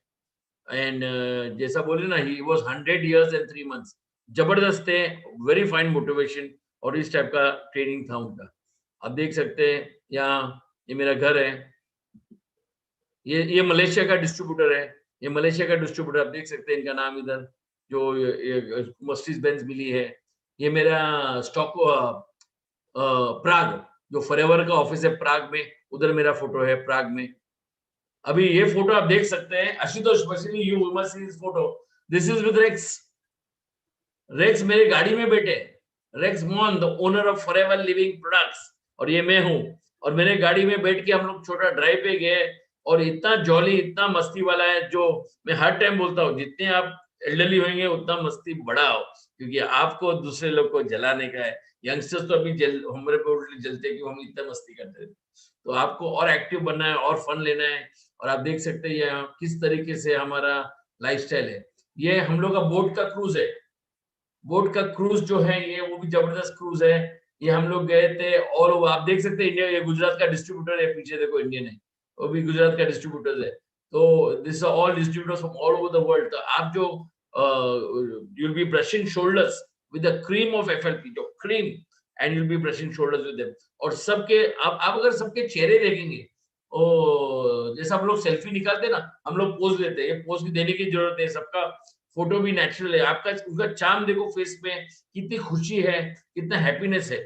एंड जैसा बोले ना, he was 100 years and 3 months। जबरदस्त है, वेरी फाइन मोटिवेशन, और इस टाइप का ट्रेनिंग था उनका। आप देख सकते हैं यहाँ, ये मेरा घर है। ये मलेशिया का डिस्ट्रीब्यूटर है, ये मलेशिया का डिस्ट्रीब्यूटर, आप देख सकते हैं इनका नाम इधर, जो ये मर्सिडीज बेंज मिली है। ये मेरा स्टॉक प्राग, जो फॉरएवर का ऑफिस है प्राग में, उधर मेरा फोटो है प्राग में। अभी ये फोटो आप देख सकते हैं, Ashutosh, specially you must see this photo, this is with Rex. Rex मेरी गाड़ी में बैठे, Rex Mohan the owner of Forever Living Products, और ये मैं हूँ। और मेरे गाड़ी में बैठ के हम लोग छोटा ड्राइव पे गए, और इतना जॉली, इतना मस्ती वाला है, जो मैं हर टाइम बोलता हूँ, जितने आप एल्डरली होंगे उतना मस्ती बढ़ाओ, क्योंकि आपको दूसरे लोग को जलाने का है। यंगस्टर्स तो अभी हमारे पे जलते हैं कि हम इतना मस्ती करते हैं, तो आपको और एक्टिव बनना है और फन लेना है। और आप देख सकते हैं यहाँ किस तरीके से हमारा लाइफस्टाइल है। ये हम लोग का बोट का क्रूज है, बोट का क्रूज जो है ये, वो भी जबरदस्त क्रूज है। ये हम लोग गए थे, और आप देख सकते हैं इंडिया, ये गुजरात का डिस्ट्रीब्यूटर है, पीछे देखो इंडियन है, वो भी गुजरात का डिस्ट्रीब्यूटर है। तो this are all distributors from all over the world. तो आप जो you will be brushing shoulders with the cream of FLP, जो cream, and you will be brushing shoulders with them. और सबके आप अगर सबके चेहरे देखेंगे, ओ जैसा हम लोग सेल्फी निकालते हैं ना, हम लोग पोज लेते हैं, ये पोज भी देने की जरूरत है, सबका फोटो भी नेचुरल है। आपका उनका चार्म देखो फेस में, कितनी खुशी है, कितना हैप्पीनेस है।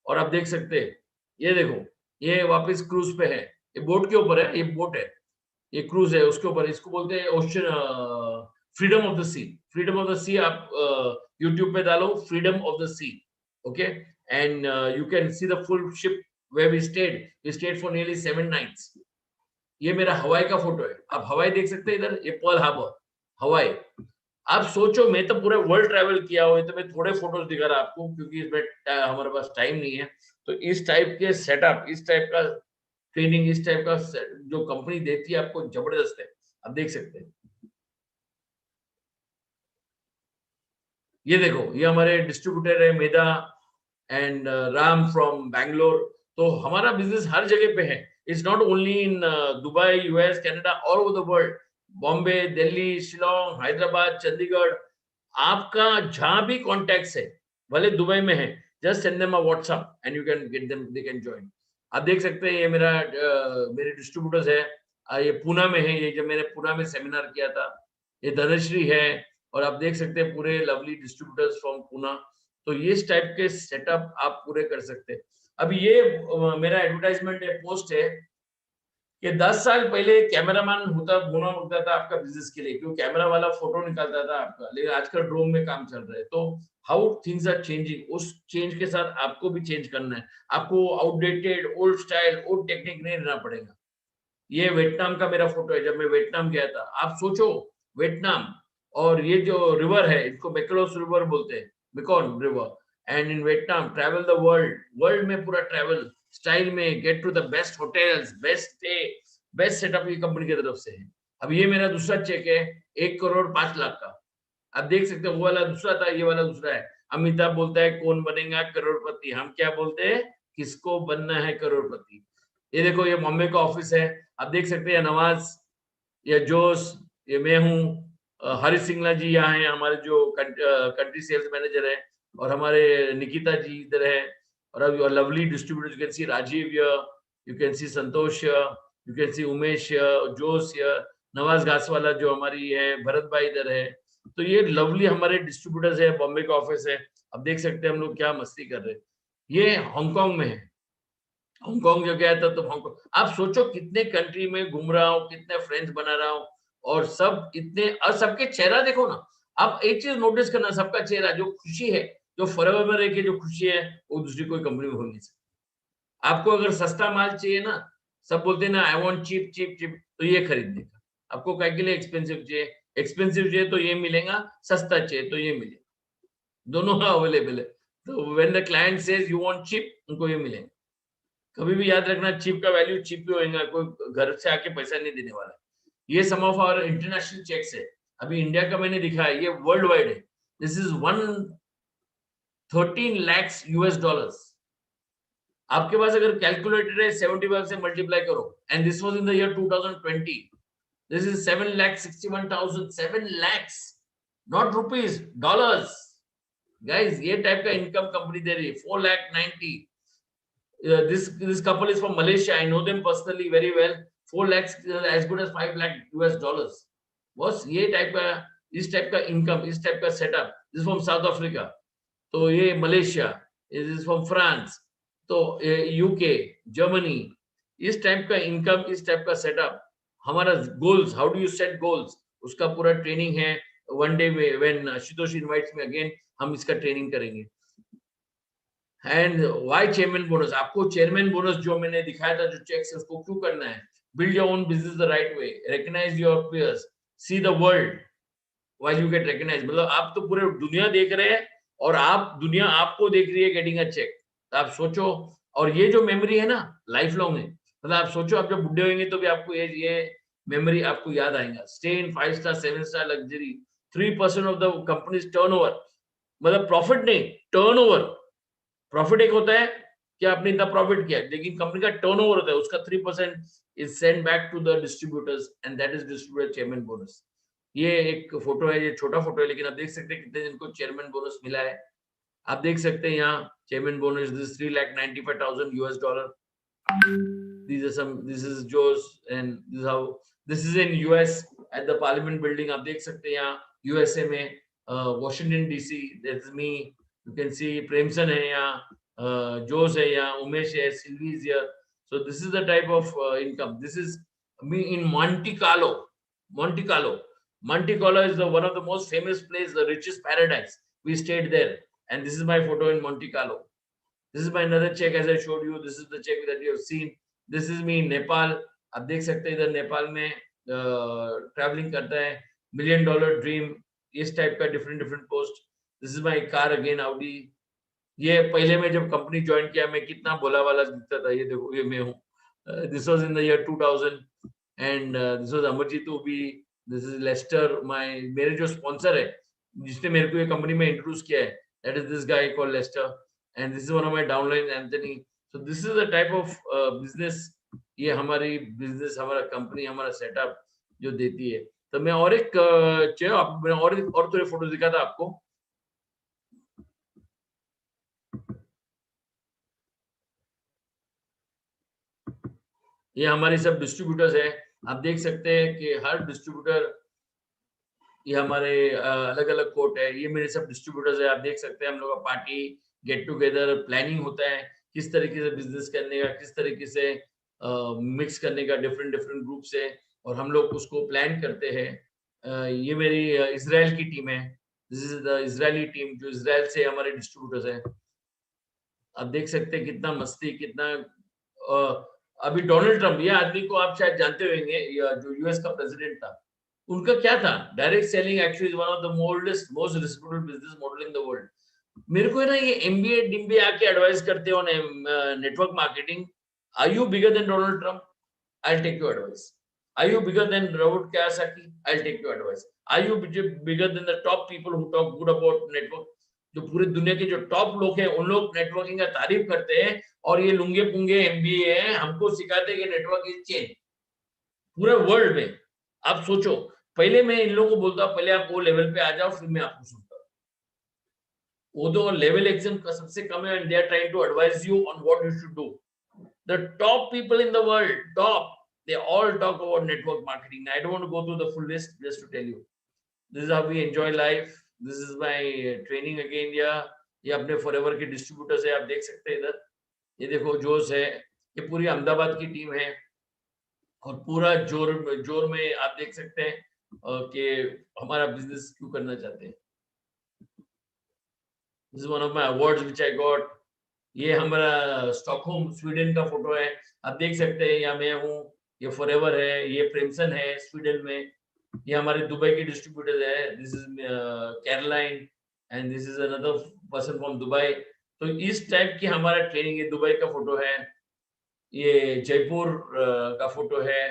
और आप देख सकते हैं, ये देखो, ये वापस क्रूज पे है, ये बोट के ऊपर है, ये बोट है, ये क्रूज है, उसके ऊपर, इसको बोलते हैं ocean, freedom of the sea. Freedom of the sea आप यूट्यूब पे डालो, freedom of the sea, okay, and you can see the full ship where we stayed for nearly 7 nights. ये मेरा हवाई का फोटो है, आप हवाई देख सकते हैं इधर, ये पर्ल हार्बर हवाई। आप सोचो, मैं तो पूरे वर्ल्ड ट्रैवल किया हुआ है, तो मैं थोड़े फोटोज दिखा रहा आपको, क्योंकि इसमें हमारे पास टाइम नहीं है। तो इस टाइप के सेटअप, इस टाइप का ट्रेनिंग, इस टाइप का जो कंपनी देती है आपको, जबरदस्त है, आप देख सकते हैं। ये देखो, ये हमारे डिस्ट्रीब्यूटर है मेधा एंड राम फ्रॉम बैंगलोर। तो हमारा बिजनेस हर जगह पे है, it's not only in Dubai, US, Canada, all over the world, Bombay, Delhi, Shillong, Hyderabad, Chandigarh. आपका जहां भी कॉन्टेक्ट है, भले दुबई में है, just send them a WhatsApp and you can get them, they can join. आप देख सकते हैं, ये मेरे डिस्ट्रीब्यूटर्स है, ये पूना में है, ये जब मैंने पूना में सेमिनार किया था, ये धनश्री है। और आप देख सकते हैं पूरे लवली डिस्ट्रीब्यूटर्स फ्रॉम पूना। तो ये इस टाइप के सेटअप आप पूरे कर सकते हैं। अभी ये मेरा एडवर्टाइजमेंट है, पोस्ट है, कि 10 साल पहले कैमरामैन होना होता था आपका बिजनेस के लिए, क्योंकि कैमरा वाला फोटो निकालता था आपका, लेकिन आजकल ड्रोन में काम चल रहा है। तो हाउ थिंग्स आर चेंजिंग, उस चेंज के साथ आपको भी चेंज करना है। आपको outdated, old style, old technique नहीं रहना पड़ेगा। ये वियतनाम का मेरा फोटो है, जब मैं वियतनाम गया था। आप सोचो, वियतनाम, और ये जो रिवर है, इसको मेकोलोस रिवर बोलते हैं, Mekong river, and in Vietnam travel the world में पूरा ट्रैवल स्टाइल में, get to the best hotels, best stay, best setup ये कंपनी की तरफ से है। अब ये मेरा दूसरा चेक है, 1,05,00,000 का। आप देख सकते हैं, वो वाला दूसरा था, ये वाला दूसरा है। अमिताभ बोलता है कौन बनेगा करोड़पति, हम क्या बोलते हैं, किसको बनना है करोड़पति। ये देखो, ये बॉम्बे का ऑफिस है, आप देख सकते हैं, नवाज, ये जोश, ये मैं हूँ, हरीश सिंगला जी यहाँ है, हमारे जो कंट्री सेल्स मैनेजर है, और हमारे निकिता जी इधर है, और अब lovely distributors, you can see Rajiv, you can see Santosh, you can see Umesh, Josh, Nawaz घासवाला जो हमारी है, भरत भाई इधर है। तो ये लवली हमारे डिस्ट्रीब्यूटर्स है, बॉम्बे का ऑफिस है। अब देख सकते हैं हम लोग क्या मस्ती कर रहे हैं। ये हांगकांग में है, हांगकांग जो गया था, तो हांगकांग, आप सोचो कितने कंट्री में घूम रहा हूँ, कितने फ्रेंड्स बना रहा हूँ, और सब इतने, और सबके चेहरा देखो ना। आप एक चीज नोटिस करना, सबका चेहरा, जो खुशी है, जो फॉरएवर में रह के जो खुशी है, वो दूसरी कोई कंपनी में हो नहीं सकती। आपको अगर सस्ता माल चाहिए ना, सब बोलते हैं ना, I want cheap cheap cheap, तो ये खरीदने का। आपको क्या के लिए एक्सपेंसिव चाहिए, एक्सपेंसिव चाहिए तो ये मिलेगा, सस्ता चाहिए तो ये मिलेगा, दोनों अवेलेबल है। तो when the client says you want cheap, उनको ये मिलेगा। कभी भी याद रखना, चीप का वैल्यू चीप ही होगा, कोई घर से आके पैसा नहीं देने वाला। ये सम ऑफ आवर इंटरनेशनल चेक्स है। अभी इंडिया का मैंने दिखाया, ये वर्ल्ड वाइड है। This is 113 lakhs US dollars। आपके पास अगर कैलकुलेटर है, 75 से मल्टीप्लाई करो, and this was in the year 2020। This is 7,61,000, 7 lakhs, not rupees, dollars. Guys, ये टाइप का इनकम कंपनी दे रही है, 4,90,000। This couple is from Malaysia. I know them personally very well. 4 lakhs as good as 5 lakh US dollars. बस ये type का, इस type का income, इस टाइप का setup. This from south Africa, तो ये मलेशिया, दिस फ्रॉम फ्रांस, तो यूके, जर्मनी, इस टाइप का इनकम, इस टाइप का सेटअप. हमारा goals, how do you set goals, उसका पूरा ट्रेनिंग है. One day when Ashutosh invites me again, हम इसका ट्रेनिंग करेंगे. And why chairman bonus? आपको चेयरमैन बोनस जो मैंने दिखाया था, जो चेक्स, उसको क्यों करना है? Build your own business the right way, recognise your peers, see the world while you get recognise. मतलब आप तो पूरे दुनिया देख रहे हैं और आप, दुनिया आपको देख रही है गेटिंग अ चेक. तो आप सोचो, और ये जो मेमोरी है ना, लाइफ लॉन्ग है. मतलब आप सोचो, आप जब बुढ़े होंगे तो भी आपको ये मेमोरी आपको याद आएगा. Stay in 5 star 7 star luxury, 3% of the companies turnover. मतलब प्रॉफिट नहीं, टर्नओवर. प्रॉफिट एक होता है कि आपने इतना प्रॉफिट किया, लेकिन कंपनी का टर्नओवर होता है, उसका 3% is send back to the distributors, and that is distributor chairman bonus. ये एक फोटो है, ये छोटा फोटो है, लेकिन आप देख सकते हैं कितने जिनको चेयरमैन बोनस मिला है. आप देख सकते हैं यहाँ chairman bonus, this 3,95,000 US dollar. These are some, this is Joe's, and this is how, this is in US at the Parliament building. आप देख सकते हैं यहाँ USA में, Washington DC, that's me. You can see Premson है यहाँ, Joe's है यहाँ, Umesh है, Sylvie is here. So this is the type of income. This is me in Monte Carlo. Monte Carlo. Monte Carlo is one of the most famous place, the richest paradise. We stayed there, and this is my photo in Monte Carlo. This is my another check, as I showed you. This is the check that you have seen. This is me in Nepal. आप देख सकते हैं इधर नेपाल में travelling करता है, $1 million dream, इस type का different post. This is my car again, Audi. ये पहले में जब कंपनी ज्वाइन किया, मैं कितना भोला वाला दिखता था. ये देखो, ये मैं हूँ. This was in the year 2000, and this was Amarjeet Obi. This is Lester, my, मेरे जो स्पॉन्सर है, जिसने मेरे को ये कंपनी में इंट्रोड्यूस किया है, that is this guy called Lester, and this is one of my downline, Anthony. So this is the type of business, ये हमारी बिजनेस, हमारा कंपनी, हमारा सेटअप जो देती है. तो मैं और एक मैं और थोड़े फोटो दिखा था आपको. ये हमारे सब डिस्ट्रीब्यूटर्स है. आप देख सकते हैं कि हर डिस्ट्रीब्यूटर, ये हमारे अलग अलग कोट है. ये मेरे सब डिस्ट्रीब्यूटर्स है. आप देख सकते हैं हम लोग का पार्टी, गेट टुगेदर, प्लानिंग होता है किस तरीके से बिजनेस करने का, किस तरीके से मिक्स करने का डिफरेंट ग्रुप से, और हम लोग उसको प्लान करते हैं. ये मेरी इजराइल की टीम है. This is the Israeli team, जो इजराइल से हमारे डिस्ट्रीब्यूटर्स है. आप देख सकते हैं कितना मस्ती, कितना अभी डोनाल्ड ट्रम्प, ये आदमी को आप शायद जानते होंगे, जो यूएस का प्रेसिडेंट था, उनका क्या था? Direct selling actually is one of the most respected business model in the world. मेरे को है ना, ये एमबीए डिम्बे आके एडवाइस करते हो network marketing. Are you bigger than Donald Trump? I will take your advice. Are you bigger than Robert Kiyosaki? I will take your advice. Are you bigger than the top people who talk good about network? जो पूरे दुनिया के जो top लोग हैं, उन लोग networking का तारीफ करते हैं, और ये लुंगे पुंगे एमबीए हैं, हमको सिखाते हैं कि नेटवर्क इज चेंज पूरे वर्ल्ड में. आप सोचो, पहले मैं इन लोगों को बोलता हूं, पहले आप वो लेवल पे आ जाओ, फिर मैं आपको सुनता हूं. वो तो लेवल एग्जाम का सबसे कम है, and they are trying to advice you on what you should do. The top people in the world, top, they all talk about network marketing. I don't want to go through the full list, just to tell you. This is how we enjoy life. This is my training again. ये अपने forever के distributors है. आप देख सकते हैं इधर, ये देखो जोश है. ये पूरी अहमदाबाद की टीम है, और पूरा जोर में आप देख सकते हैं कि हमारा बिजनेस क्यों करना चाहते हैं. This is one of my awards which I got. ये हमारा स्टॉकहोम स्वीडन का फोटो है. आप देख सकते हैं, यहाँ मैं हूँ, ये फॉरएवर है, ये प्रेमसन है स्वीडन में, ये हमारे दुबई के डिस्ट्रीब्यूटर है. This is Caroline, and this is another person from Dubai. तो इस टाइप की हमारा ट्रेनिंग. ये दुबई का फोटो है, ये जयपुर का फोटो है,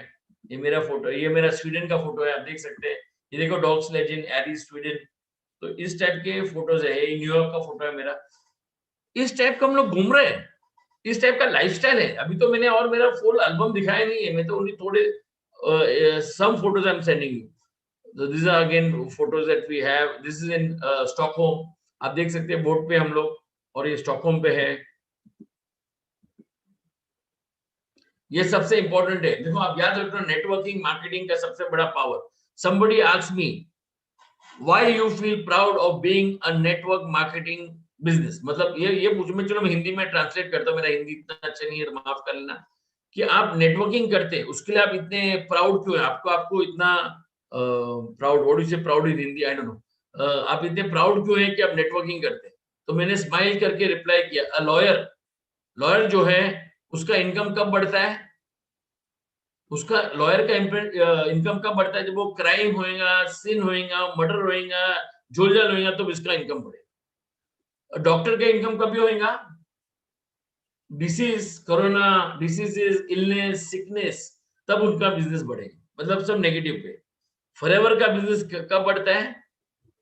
ये मेरा फोटो, ये मेरा स्वीडन का फोटो है. आप देख सकते हैं, ये देखो डॉग्स लेजेंड एरी स्वीडन. तो इस टाइप के फोटोज है. ये न्यूयॉर्क का फोटो है मेरा. इस टाइप का हम लोग घूम रहे हैं, इस टाइप का लाइफस्टाइल है. अभी तो मैंने और मेरा फुल एल्बम दिखाया नहीं है, मैं तो ओनली थोड़े some photos I am sending you. So these are again photos that we have. This is in Stockholm. आप देख सकते हैं बोट पे हम लोग, और ये स्टॉकहोम पे है. ये सबसे इंपॉर्टेंट है। देखो आप याद रखो, नेटवर्किंग मार्केटिंग का सबसे बड़ा power. somebody asked me why you feel proud of being a network marketing business, मतलब ये पूछ, मैं चलो मैं हिंदी में ट्रांसलेट करता हूँ, मेरा हिंदी इतना अच्छा नहीं है, माफ कर लेना, कि आप नेटवर्किंग करते हैं उसके लिए आप इतने प्राउड क्यों है, आपको इतना proud, what is proud in Hindi, I don't no, आप इतने प्राउड क्यों है कि आप नेटवर्किंग करते हैं? तो मैंने स्माइल करके रिप्लाई किया, अ लॉयर जो है उसका इनकम कब बढ़ता है, उसका लॉयर का इनकम कब बढ़ता है? जब वो क्राइम होएगा, सिन होएगा, मर्डर होएगा, झोलझाल होएगा, तो इसका इनकम बढ़ेगा। डॉक्टर का इनकम कभी होएगा? Disease, corona diseases, illness, sickness, तब उनका बिजनेस बढ़ेगा, मतलब सब नेगेटिव पे। फॉरएवर का बिजनेस कब बढ़ता है?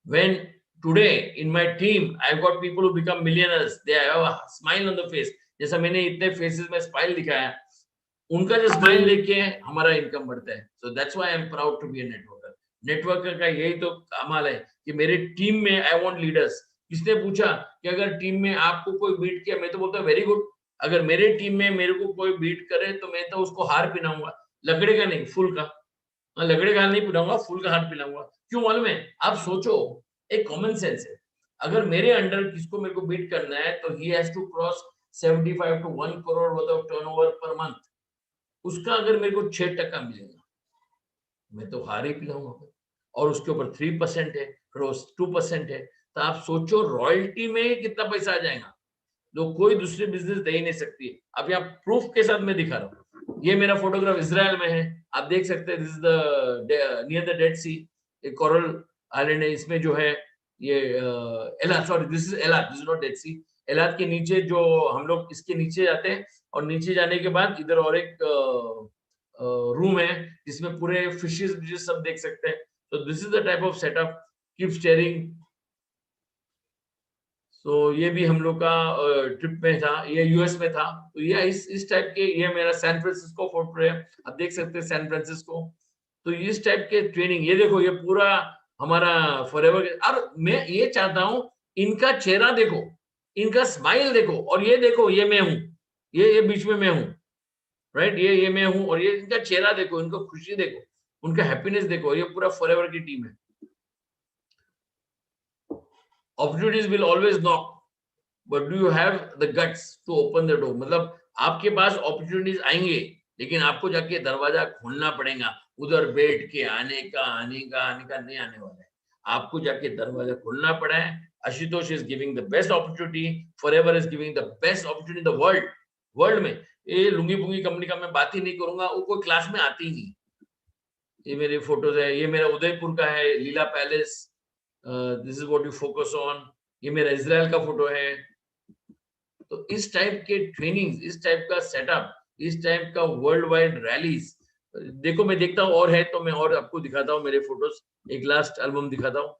When today in my team I've got people who become millionaires, they have a smile on the face, जैसा मैंने इतने फेसेस में स्माइल दिखाया, उनका जो स्माइल देख के हमारा इनकम बढ़ता है। So that's why I am proud to be a networker. Networker का यही तो कमाल है कि मेरे टीम में आई वांट लीडर्स। किसने पूछा कि अगर टीम में आपको कोई बीट किया, मैं तो बोलता हूँ वेरी गुड। अगर मेरे टीम में मेरे को कोई बीट करे तो मैं तो उसको हार पिलाऊंगा, लकड़े का नहीं, फूल का। लकड़े का हार नहीं पिलाऊंगा, फूल का हार पिलाऊंगा। क्यों मालूम है? आप सोचो, एक कॉमन सेंस है, अगर मेरे अंडर किसको मेरे को बीट करना है तो he has to cross 75 to 1 crore worth of turnover per month। उसका अगर मेरे को 6% मिलेगा, मैं तो हार ही पिलाऊंगा। और उसके ऊपर 3% है, फिर 2% है, तो आप सोचो रॉयल्टी में कितना पैसा आ जाएगा, जो कोई दूसरी बिजनेस दे ही नहीं सकती। अब यहाँ प्रूफ के साथ मैं दिखा रहा हूँ, ये मेरा फोटोग्राफ इजराइल में है, आप देख सकते हैं, this is the near the Dead Sea, एक कोरल आइलैंड है, इसमें जो है ये Eilat, sorry this is Eilat, this is not Dead Sea. Eilat के नीचे जो हम लोग इसके नीचे जाते हैं, और नीचे जाने के बाद इधर और एक रूम है जिसमें पूरे फिशेस सब देख सकते हैं। तो this is the type of setup, keep steering. तो ये भी हम लोग का ट्रिप में था, ये यूएस में था। तो ये इस टाइप के, ये मेरा सैन फ्रांसिस्को फोटो है, आप देख सकते हैं सैन फ्रांसिस्को। तो इस टाइप के ट्रेनिंग, ये देखो ये पूरा हमारा फॉरएवर। और मैं ये चाहता हूँ इनका चेहरा देखो, इनका स्माइल देखो, और ये देखो ये मैं हूँ, ये बीच में मैं हूँ, राइट, ये मैं हूँ, और ये इनका चेहरा देखो, इनको खुशी देखो, उनका हैप्पीनेस देखो, ये पूरा फॉरएवर की टीम है। Opportunities will always knock, but do you have the guts to open the door? मतलब आपके पास opportunities आएंगे, लेकिन आपको जाके दरवाजा खोलना पड़ेगा। उधर बैठ के आने का नहीं आने वाला है, आपको जाके दरवाजा खोलना पड़ा है। Ashutosh is giving the best opportunity, Forever is giving the best opportunity in the world में। ये लुंगी पुंगी कंपनी का मैं बात ही नहीं करूंगा, वो कोई क्लास में आती ही नहीं। ये मेरी फोटोज है, ये मेरा उदयपुर का है, Leela Palace, this is what you focus on. ये मेरा इजराइल का फोटो है। तो इस टाइप के ट्रेनिंग, इस टाइप का सेटअप, इस टाइप का वर्ल्ड वाइड रैलीज, देखो मैं देखता हूँ और है तो मैं और आपको दिखाता हूँ मेरे फोटोज। एक लास्ट एल्बम दिखाता हूँ,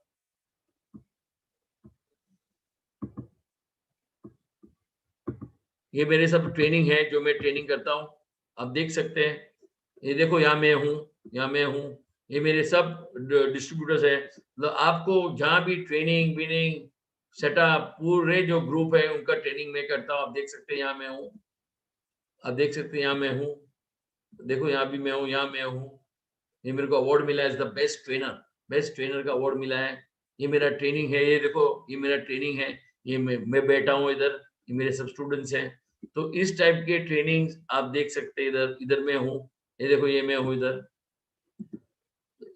ये मेरे सब ट्रेनिंग है जो मैं ट्रेनिंग करता हूँ, आप देख सकते हैं। ये देखो यहाँ मैं हूँ, ये मेरे सब डिस्ट्रीब्यूटर्स हैं। मतलब आपको जहाँ भी ट्रेनिंग विनिंग सेटअप, पूरे जो ग्रुप है उनका ट्रेनिंग मैं करता हूँ। आप देख सकते हैं यहाँ मैं हूँ, आप देख सकते हैं यहाँ मैं हूँ, देखो यहाँ भी मैं हूँ, यहाँ मैं हूँ। ये मेरे को अवार्ड मिला है, द बेस्ट ट्रेनर का अवार्ड मिला है। ये मेरा ट्रेनिंग है, ये देखो ये मेरा ट्रेनिंग है, ये मैं बैठा हूँ इधर, ये मेरे सब स्टूडेंट्स हैं। तो इस टाइप के ट्रेनिंग आप देख सकते हैं, इधर मैं हूँ, ये देखो ये मैं हूँ इधर।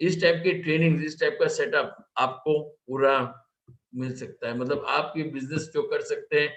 इस टाइप के ट्रेनिंग, इस टाइप का सेटअप आपको पूरा मिल सकता है। मतलब आप ये बिजनेस जो कर सकते हैं,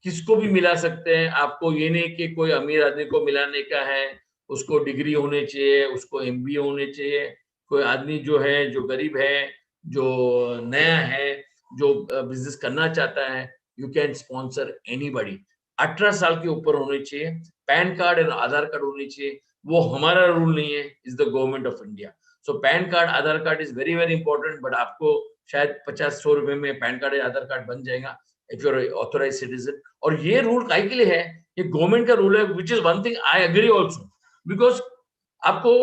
किसको भी मिला सकते हैं। आपको ये नहीं कि कोई अमीर आदमी को मिलाने का है, उसको डिग्री होनी चाहिए, उसको एमबीए होने चाहिए। कोई आदमी जो है, जो गरीब है, जो नया है, जो बिजनेस करना चाहता है, यू कैन स्पॉन्सर एनीबॉडी। 18 साल के ऊपर होने चाहिए, पैन कार्ड और आधार कार्ड होने चाहिए। वो हमारा रूल नहीं है, is the government of India. So pan card, Aadhaar card is very very important. But आपको शायद 50-100 रुपए में पैन कार्ड या आधार कार्ड बन जाएगा if you are authorised citizen. और ये रूल काहे के लिए है? ये गवर्नमेंट का रूल है, which is one thing I agree also, because आपको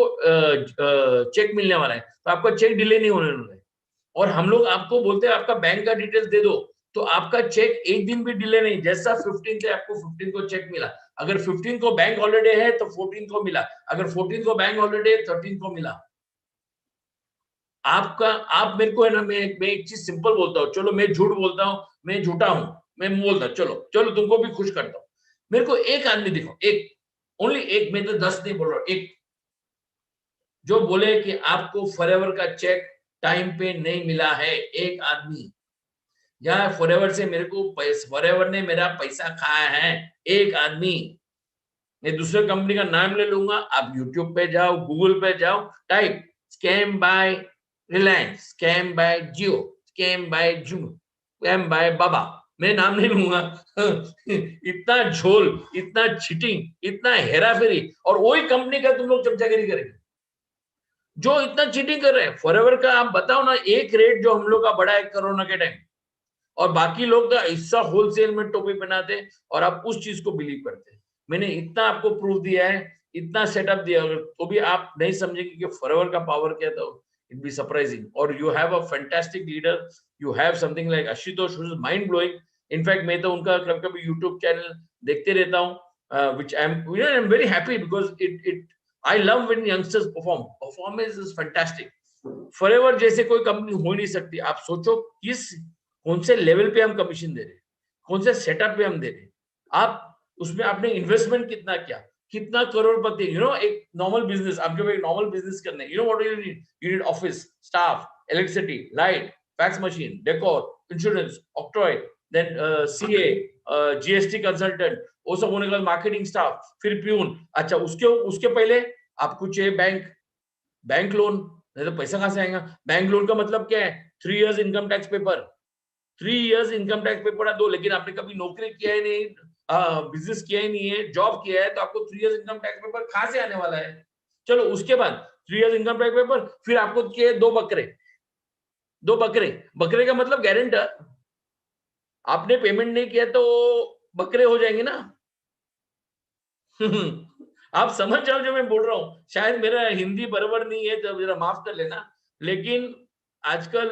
चेक मिलने वाला है, तो आपका चेक डिले नहीं होने वाला है। और हम लोग आपको बोलते हैं आपका बैंक का डिटेल्स दे दो, तो आपका चेक एक दिन भी डिले नहीं, जैसा 15 है आपको 15 को चेक मिला, अगर 15 को बैंक हॉलिडे है तो 14 को मिला, अगर 14 को बैंक हॉलिडे 13 को मिला। आपका आप मेरे को है ना, मैं एक चीज सिंपल बोलता हूँ, चलो मैं झूठ बोलता हूँ, मैं झूठा हूं, मैं बोलता चलो चलो तुमको भी खुश करता हूँ। मेरे को एक आदमी दिखो, एक, ओनली एक, मैं तो 10 नहीं बोल रहा हूँ, एक जो बोले कि आपको फॉरएवर का चेक टाइम पे नहीं मिला है, एक आदमी, या फॉरएवर से मेरे को फॉरएवर ने मेरा पैसा खाया है, एक आदमी। मैं दूसरे कंपनी का नाम ले लूंगा, आप यूट्यूब पे जाओ, गूगल पे जाओ, type scam by Reliance, scam by Jio, scam by Zoom, scam by Baba, मैं नाम नहीं लूंगा। इतना झोल, इतना चीटिंग, इतना हेराफेरी, और वही कंपनी का तुम लोग चमचागिरी करेंगे जो इतना चीटिंग कर रहे हैं। फॉरएवर का आप बताओ ना, एक रेट जो हम लोग का बढ़ा है कोरोना के टाइम, और बाकी लोग का हिस्सा होलसेल में टोपी पहनाते, और आप उस चीज को बिलीव करते हैं। मैंने इतना आपको प्रूफ दिया है, इतना सेटअप दिया, अगर तो भी आप नहीं समझेंगे कि फॉरएवर का पावर क्या था, इट बी सरप्राइजिंग। और you have a fantastic leader, you have something like Ashutosh, which is mind blowing. In fact मैं तो उनका कभी कभी यूट्यूब चैनल देखते रहता हूँ, which I am very happy because it I love when youngsters perform, performance is fantastic. Forever जैसे कोई कंपनी हो नहीं सकती। आप सोचो किस, कौन से लेवल पे हम कमीशन दे रहे हैं, कौन से सेटअप पे हम दे रहे हैं, आप उसमें आपने इन्वेस्टमेंट कितना किया, कितना करोड़पति। यू नो, एक नॉर्मल बिजनेस, आपके एक नॉर्मल बिजनेस करने, you know what you need office staff, electricity, light, fax machine, decor, insurance, octroi, then CA, GST consultant, वो सब होने के बाद मार्केटिंग स्टाफ, फिर प्यून। अच्छा, उसके उसके पहले आपको चाहिए बैंक लोन, नहीं तो पैसा कहां से आएगा। बैंक लोन का मतलब क्या है, 3 years income tax paper, 3 years income tax paper दो, लेकिन आपने कभी नौकरी किया ही नहीं, बिजनेस किया ही नहीं है, जॉब किया है, तो आपको 3 इयर्स इनकम टैक्स पेपर कहां से आने वाला है। चलो उसके बाद 3 इयर्स इनकम टैक्स पेपर, फिर आपको चाहिए 2 बकरे। बकरे का मतलब गारंटर, आपने पेमेंट नहीं किया तो बकरे हो जाएंगे ना। आप समझ जाओ जो मैं बोल रहा हूँ। शायद मेरा हिंदी बराबर नहीं है तो मेरा माफ कर लेना, लेकिन आजकल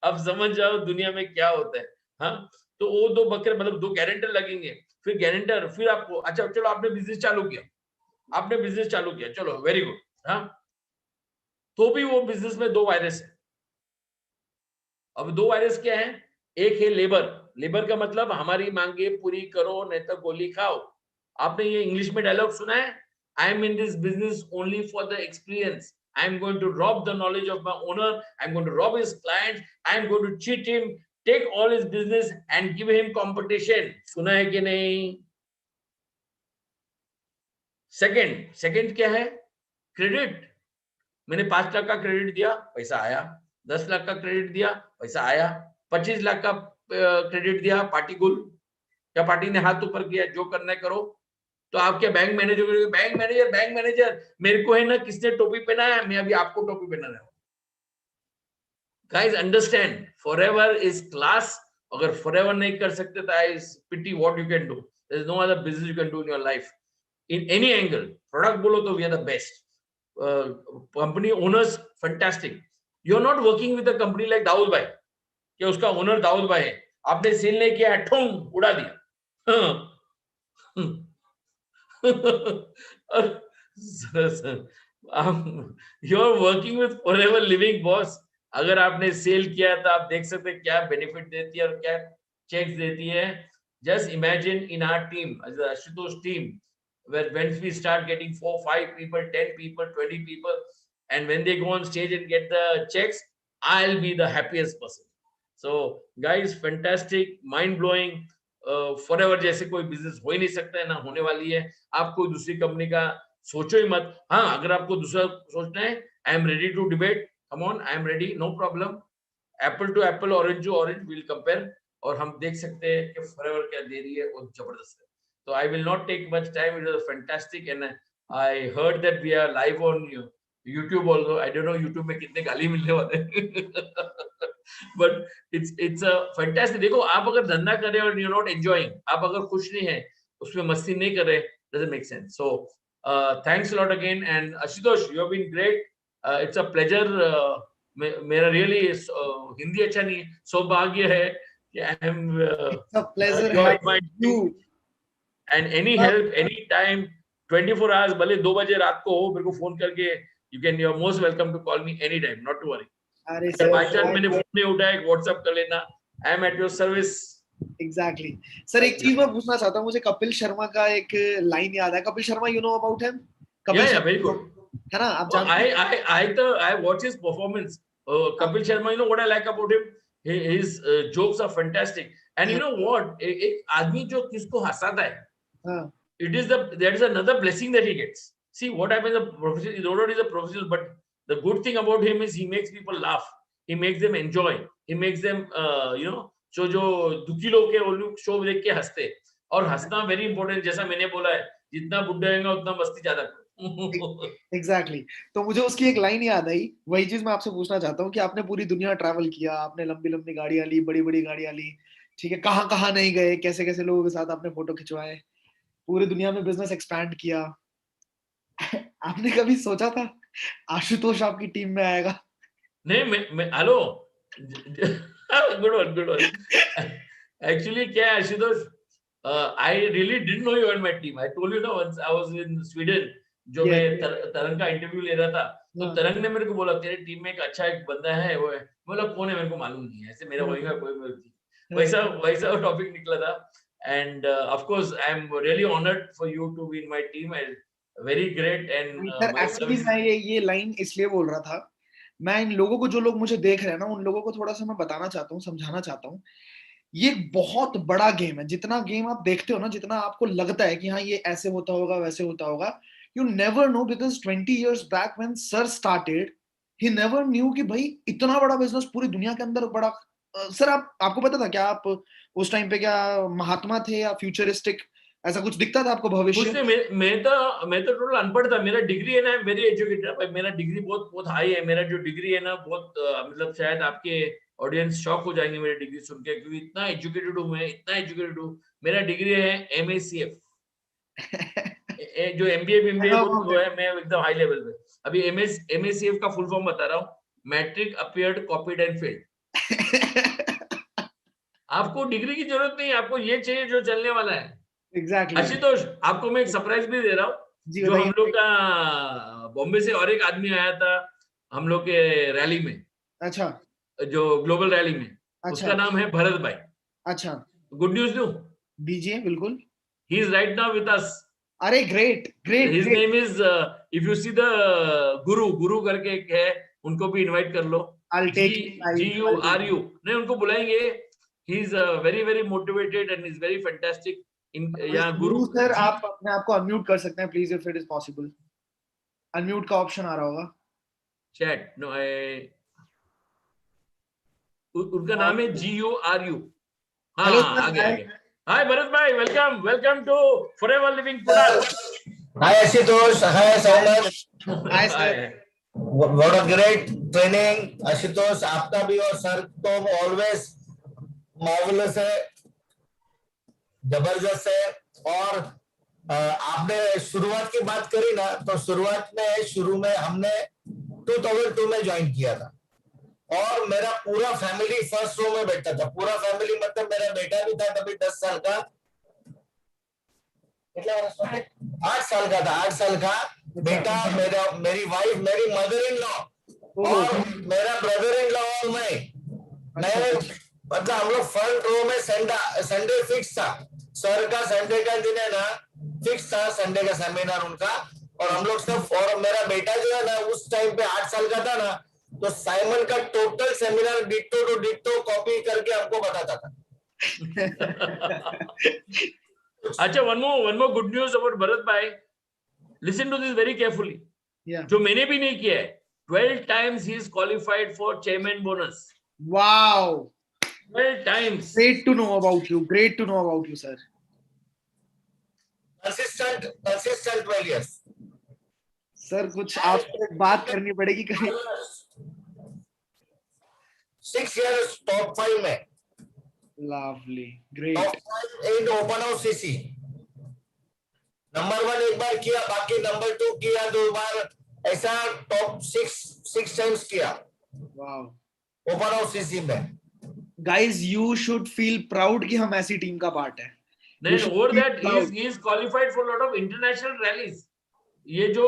आप समझ जाओ दुनिया में क्या होता है। हाँ, तो वो 2 बकरे मतलब 2 गारंटर लगेंगे, फिर गारंटर, फिर आपको, अच्छा चलो आपने बिजनेस चालू किया, चलो वेरी गुड। हाँ, तो भी वो बिजनेस में 2 वायरस है। अब 2 वायरस क्या है, एक है लेबर का मतलब हमारी मांगे पूरी करो नहीं तो गोली खाओ। आपने ये इंग्लिश में डायलॉग सुना है, I am in this business only for the experience, I am going to rob the knowledge of my owner, I am going to rob his client, I am going to cheat him, take all his business and give him competition. सुना है कि नहीं। Second क्या है, credit. मैंने 5 लाख का credit दिया, पैसा आया, 10 लाख का क्रेडिट दिया, पैसा आया, 25 लाख का क्रेडिट दिया, पार्टी गुल, या पार्टी ने हाथ ऊपर किया, जो करना है करो। तो आप क्या बैंक मैनेजर मेरे को है ना किसने टोपी पहना है, मैं अभी आपको टोपी पहना रहा हूं। Guys understand, forever is class. अगर फॉरएवर नहीं कर सकते तो I pity what you can do. There is no other business you can do in your life in any angle. Product बोलो तो we are the best, company owners fantastic. You are not working with a company like Dawood भाई, कि उसका owner Dawood भाई है, आपने cell नहीं किया, ठोंग उड़ा दिया। You are working with Forever Living boss. अगर आपने सेल किया तो आप देख सकते हैं क्या बेनिफिट देती है और क्या चेक्स देती है। Just imagine in our team, Ashutosh team, when we start getting 4, 5 people, 10 people, 20 people, and when they go on stage and get the checks, I'll be the happiest person. So guys, fantastic, mind blowing, forever जैसे कोई business हो ही नहीं सकता है, ना होने वाली है। आप कोई दूसरी कंपनी का सोचो ही मत। हाँ, अगर आपको दूसरा सोचना है, I am ready to debate, come on, I am ready, no problem. Apple to apple, orange to orange, will compare, और हम देख सकते हैं कि फॉरएवर क्या दे रही है, और जबरदस्त है। So I will not take much time. It was fantastic, and I heard that we are live on YouTube also. I don't know YouTube में कितने गाली मिलने वाले हैं, but it's a fantastic. देखो, आप अगर धंधा कर रहे हो और you're not enjoying, आप अगर खुश नहीं है, उसमें मस्ती नहीं कर रहे, doesn't make sense. So thanks a lot again, and Ashutosh, you have been great. It's a pleasure. मेरा really हिंदी अच्छा नहीं है, सौभाग्य है I am It's a pleasure join having my you. and any help any time 24 hours भले 2 बजे रात को हो मेरे को फोन करके you're most welcome to call me anytime, not to worry. अरे अगर by chance सर, मैंने फोन नहीं उठाया व्हाट्सएप कर लेना. I am at your service. Exactly sir, एक चीज मैं पूछना चाहता हूँ, मुझे कपिल शर्मा का एक लाइन याद है. Kapil Sharma, you know about him? Yeah, very good. है ना, आप Oh, जानते हैं? I watch his performance. Kapil Sharma, you know what I like about him? His jokes are fantastic. And you know what? एक आदमी जो किसको हंसाता है, हाँ, there is another blessing that he gets. See what happens. The professional, not only is a professional, but the good thing about him is he makes people laugh. He makes them enjoy. He makes them, जो दुखी लोग के वो लोग show देख के हंसते. और हंसना very important. जैसा मैंने बोला है, जितना बुड्ढा रहेगा उतना मस्ती ज्यादा करो. एग्जैक्टली. तो मुझे उसकी एक लाइन याद आई. वही चीज मैं आपसे पूछना चाहता हूँ कि आपने पूरी दुनिया ट्रैवल किया, आपने लंबी लंबी गाड़ियां ली, बड़ी बड़ी गाड़ियां ली, ठीक है, कहाँ कहाँ नहीं गए, कैसे कैसे लोगों के साथ आपने फोटो खिंचवाए, पूरी दुनिया में बिजनेस एक्सपैंड किया. आपने कभी सोचा था आशुतोष आपकी टीम में आएगा? नहीं, मैं हेलो. Good one. Actually क्या है Ashutosh, I really didn't know you were in my team. I told you ना, once I was in Sweden, जो मैं तरंग का इंटरव्यू ले रहा था, तो तरंग ने मेरे को बोला तेरे टीम में एक अच्छा एक बंदा है, वो है. बोला कौन है, मेरे को मालूम नहीं है. ऐसे मेरा वही का कोई वैसा टॉपिक निकला था. And of course I am really honored for you to be in my team. And very great. And sir actually मैं ये लाइन इसलिए बोल रहा था, मैं इन लोगों को, जो लोग मुझे देख रहे हैं ना, उन लोगों को थोड़ा सा मैं बताना चाहता हूँ, समझाना चाहता हूँ. ये बहुत बड़ा गेम है. जितना गेम आप देखते हो ना, जितना आपको लगता है कि हाँ ये ऐसे होता होगा, वैसे होता होगा, you never know. Because 20 years back when sir started, he never knew कि भाई इतना बड़ा बिजनेस पूरी दुनिया के अंदर बड़ा. सर आपको पता था क्या, आप उस टाइम पे क्या महात्मा थे या फ्यूचरिस्टिक, ऐसा कुछ दिखता था आपको भविष्य? मैं तो टोटल अनपढ़ था. मेरा डिग्री है ना, वेरी एजुकेटेड. मेरा डिग्री बहुत हाई है. मेरा जो डिग्री है ना, बहुत मतलब शायद आपके ऑडियंस शॉक हो जाएंगे मेरी डिग्री सुन के, क्योंकि इतना एजुकेटेड हूँ मैं, इतना एजुकेटेड हूँ. मेरा डिग्री है MACF. जो MBA वो है, मैं एकदम हाई लेवल पे. अभी MACF का फुल फॉर्म बता रहा हूँ, matric appeared copied and failed. आपको डिग्री की जरूरत नहीं, आपको ये चाहिए जो चलने वाला है. एग्जैक्टली. आशुतोष, आपको मैं एक सरप्राइज भी दे रहा हूँ. जो हम लोग का बॉम्बे से और एक आदमी आया था हम लोग के रैली में. अच्छा. जो ग्लोबल रैली में. अच्छा. उसका नाम है भरत भाई. अच्छा. गुड न्यूज दूं? दीजिए बिल्कुल. He is right now with us. अरे great. His name is, if you see the guru करके एक है, उनको भी इनवाइट कर लो. GURU. नहीं, उनको बुलाएंगे. He is very very motivated and is very fantastic. यहाँ गुरु सर, आप अपने आप को अनम्यूट कर सकते हैं please, if it is possible. Unmute का ऑप्शन आ रहा होगा. चैट. नो, उनका नाम है GURU. हाँ, आगे. हाय भरत भाई, welcome to Forever Living Products. Hi Ashutosh. Hi Soman. Hi sir. What a great training Ashutosh. आपका भी और सर तो ऑलवेज मार्वेलस है, जबरदस्त है. और आपने शुरुआत की बात करी ना, तो शुरू में हमने 2002 में ज्वाइन किया था, और मेरा पूरा फैमिली फर्स्ट रो में बैठता था. पूरा फैमिली मतलब मेरा बेटा भी था तभी 10 साल का, 8 साल का था. 8 साल का बेटा, मेरी वाइफ, मेरी मदर इन लॉ और मेरा ब्रदर इन लॉ और मैं मतलब हम लोग फ्रंट रो में. संडे फिक्स था. सर का संडे का दिन है ना, फिक्स था संडे का सेमिनार उनका. और हम लोग सब, और मेरा बेटा जो है ना उस टाइम पे 8 साल का था ना, तो साइमन का total seminar ditto to ditto copy करके हमको बताता था. अच्छा, one more good news about Bharat bhai. Listen to this very carefully. जो मैंने भी नहीं किया है. 12 times he is qualified for chairman bonus. Wow. 12 times. Great to know about you, sir. Consistent 12 years. Sir, कुछ आपसे बात करनी पड़ेगी कहीं. 6 years top 5 में. Lovely, great. Top 5 in open house CC. Number 1 एक बार किया, बाकी नंबर 2 किया 2 बार, ऐसा टॉप 6 टाइम्स किया. Wow. ओपन हाउस CC में. guys, you should feel proud कि हम ऐसी टीम का पार्ट है. You नहीं, should और feel that proud. he is qualified for lot of international rallies. ये जो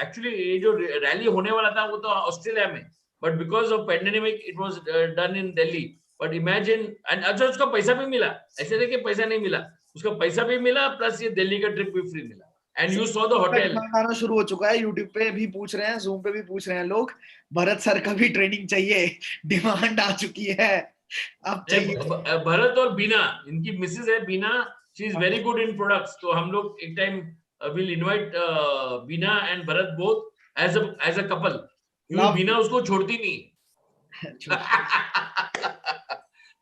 एक्चुअली ये जो रैली होने वाला था वो तो ऑस्ट्रेलिया में, but because of pandemic it was done in Delhi. But imagine, and अच्छा उसका पैसा भी मिला, ऐसे नहीं कि पैसा नहीं मिला, उसका पैसा भी मिला प्लस ये दिल्ली का ट्रिप भी फ्री मिला. And you saw the hotel. Demand आना शुरू हो चुका है, यूट्यूब पे भी पूछ रहे हैं, जूम पे भी पूछ रहे हैं लोग, भरत सर का भी ट्रेनिंग चाहिए. डिमांड आ चुकी है, अब चाहिए. भरत और बीना, इनकी मिसेस है Beena, she is very good in products. तो हम लोग एक time will invite Beena and Bharat both as a couple, क्योंकि बीना उसको छोड़ती नहीं.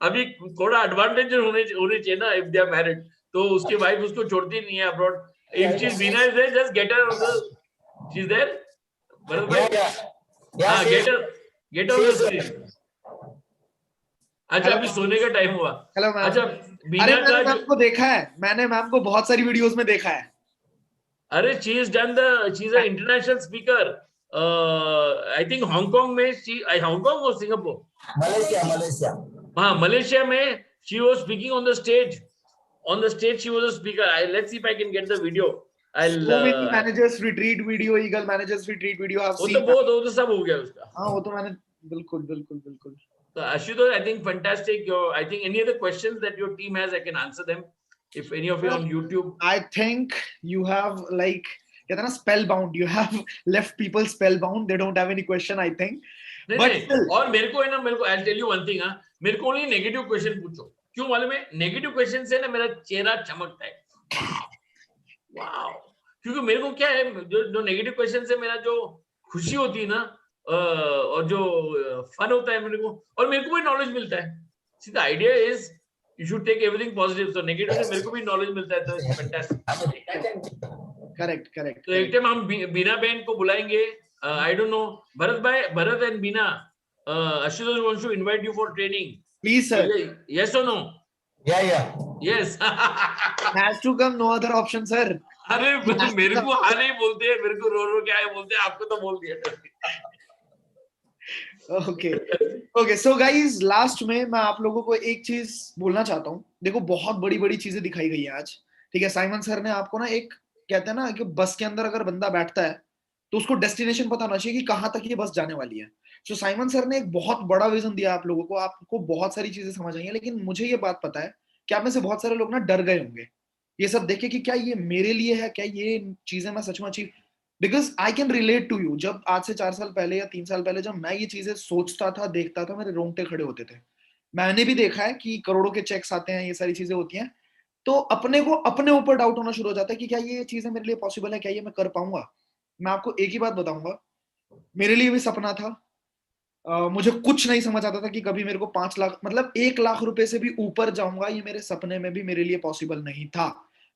अभी थोड़ा एडवांटेज होने चाहिए ना, इफ दे आर मैरिड, तो उसकी वाइफ उसको छोड़ती नहीं है abroad. If she Beena is there, just get her on the, she is there Bharat भाई. हां, गेट ऑन द स्क्रीन. अच्छा, अभी सोने का टाइम हुआ. Hello ma'am. अच्छा, अरे बीना मैंने का मैम को देखा है, मैंने मैम को बहुत सारी वीडियोस में देखा है. अरे she is done the, she is a international speaker. I think Hong Kong में, शी हांगकांग और सिंगापुर, मलेशिया. हाँ मलेशिया में she was speaking on the stage. On the stage she was a speaker. Let's see if I can get the video. I'll So many managers retreat video, Eagle managers retreat video I've वो seen. तो बहुत सब हो गया उसका. हाँ, वो तो मैंने बिल्कुल. So Ashutosh, I think fantastic. I think any other questions that your team has, I can answer them. If any of you on YouTube. I think you have like, कहते हैं ना, spellbound. You have left people spellbound. They don't have any question, I think. नहीं, और मेरे को है ना, I'll tell you one thing. मेरे को only negative question पूछो. क्यों मालूम है? नेगेटिव क्वेश्चन से ना मेरा चेहरा चमकता है. वाओ. क्योंकि मेरे को क्या है, जो नेगेटिव क्वेश्चन से मेरा जो खुशी होती है ना, और जो फन होता है मेरे को, और मेरे को भी नॉलेज मिलता है. See the idea is you should take everything positive. तो नेगेटिव से मेरे को भी नॉलेज मिलता है, तो इट्स फैंटास्टिक. करेक्ट. तो एक टाइम हम बीना बहन को बुलाएंगे. I don't know, Bharat and Beena, Ashutosh wants to invite you for training. Please sir. Yes or no? Yeah. Yes. Has to come, no other option sir. अरे मेरे को हाँ नहीं बोलते हैं, मेरे को रो क्या है बोलते हैं, आपको तो बोल दिया. Okay, so guys, लास्ट में मैं आप लोगों को एक चीज बोलना चाहता हूँ. देखो, बहुत बड़ी चीजें दिखाई गई है आज. ठीक है, साइमन सर ने आपको ना, एक कहते हैं ना कि बस के अंदर अगर बंदा बैठता है तो उसको डेस्टिनेशन पता होना चाहिए कि कहाँ तक ये बस जाने वाली है. सो साइमन सर ने एक बहुत बड़ा विजन दिया आप लोगों को, आपको बहुत सारी चीजें समझ आई हैं. लेकिन मुझे ये बात पता है कि आप में से बहुत सारे लोग ना डर गए होंगे ये सब देख के कि क्या ये मेरे लिए है, क्या ये चीजें मैं सच में achieve, because I can relate to you. जब आज से 4 साल पहले या 3 साल पहले जब मैं ये चीजें सोचता था, देखता था, मेरे रोंगटे खड़े होते थे. मैंने भी देखा है कि करोड़ों के चेक्स आते हैं, ये सारी चीजें होती हैं, तो अपने ऊपर डाउट होना शुरू हो जाता है कि क्या ये चीजें मेरे लिए पॉसिबल है, क्या ये मैं कर पाऊंगा. मैं आपको एक ही बात बताऊंगा, मेरे लिए भी सपना था. मुझे कुछ नहीं समझ आता था कि कभी मेरे को 5 लाख, मतलब 1 लाख रुपए से भी ऊपर जाऊंगा, ये मेरे सपने में भी मेरे लिए पॉसिबल नहीं था.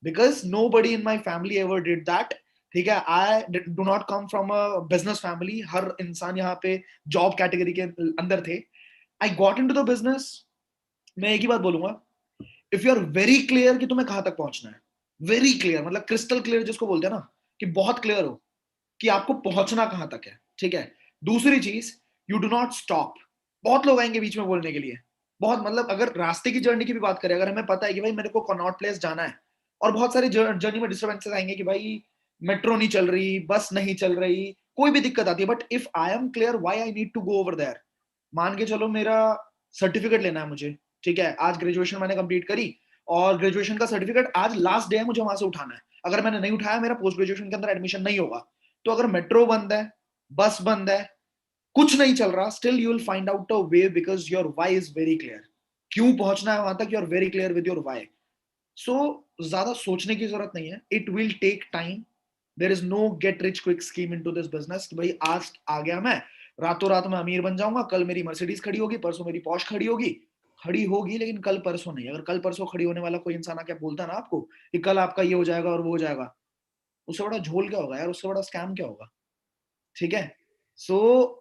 Because nobody in my family ever did that. ठीक है, I do not come from a business family. हर इंसान यहाँ पे जॉब कैटेगरी के अंदर थे. I got into the business. मैं एक ही बात बोलूंगा, if you are very clear कि तुम्हें कहां तक पहुंचना है, वेरी क्लियर मतलब क्रिस्टल क्लियर जिसको बोलते हैं ना, कि बहुत क्लियर हो कि आपको पहुंचना कहां तक है. ठीक है, दूसरी चीज, यू डू नॉट स्टॉप. बहुत लोग आएंगे बीच में बोलने के लिए, बहुत, मतलब अगर रास्ते की जर्नी की भी बात करें, अगर हमें पता है कि भाई मेरे को कनॉट प्लेस जाना है, और बहुत सारी जर्नी में डिस्टर्बेंसेस आएंगे कि भाई मेट्रो नहीं चल रही, बस नहीं चल रही, कोई भी दिक्कत आती है, but if I am clear why I need to go over there. मान के चलो मेरा सर्टिफिकेट लेना है मुझे, ठीक है, आज ग्रेजुएशन मैंने कंप्लीट करी और ग्रेजुएशन का सर्टिफिकेट आज लास्ट डे है, मुझे वहां से उठाना है. अगर मैंने नहीं उठाया, मेरा पोस्ट ग्रेजुएशन के अंदर एडमिशन नहीं होगा. तो अगर मेट्रो बंद है, बस बंद है, कुछ नहीं चल रहा, still you will find out a way, because your why is very clear. क्यों पहुंचना है वहां तक, you are very clear with your why. So ज्यादा सोचने की जरूरत नहीं है. It will take time. There is no get rich quick scheme into this business कि भाई आज आ गया मैं, रातों रात में अमीर बन जाऊंगा, कल मेरी मर्सिडीज खड़ी होगी, परसों मेरी पॉश खड़ी होगी, लेकिन कल परसों नहीं. अगर कल परसों खड़ी होने वाला कोई इंसान आके बोलता ना आपको कि कल आपका ये हो जाएगा और वो हो जाएगा, उससे बड़ा झोल क्या होगा यार, उससे बड़ा स्कैम क्या होगा. ठीक है, so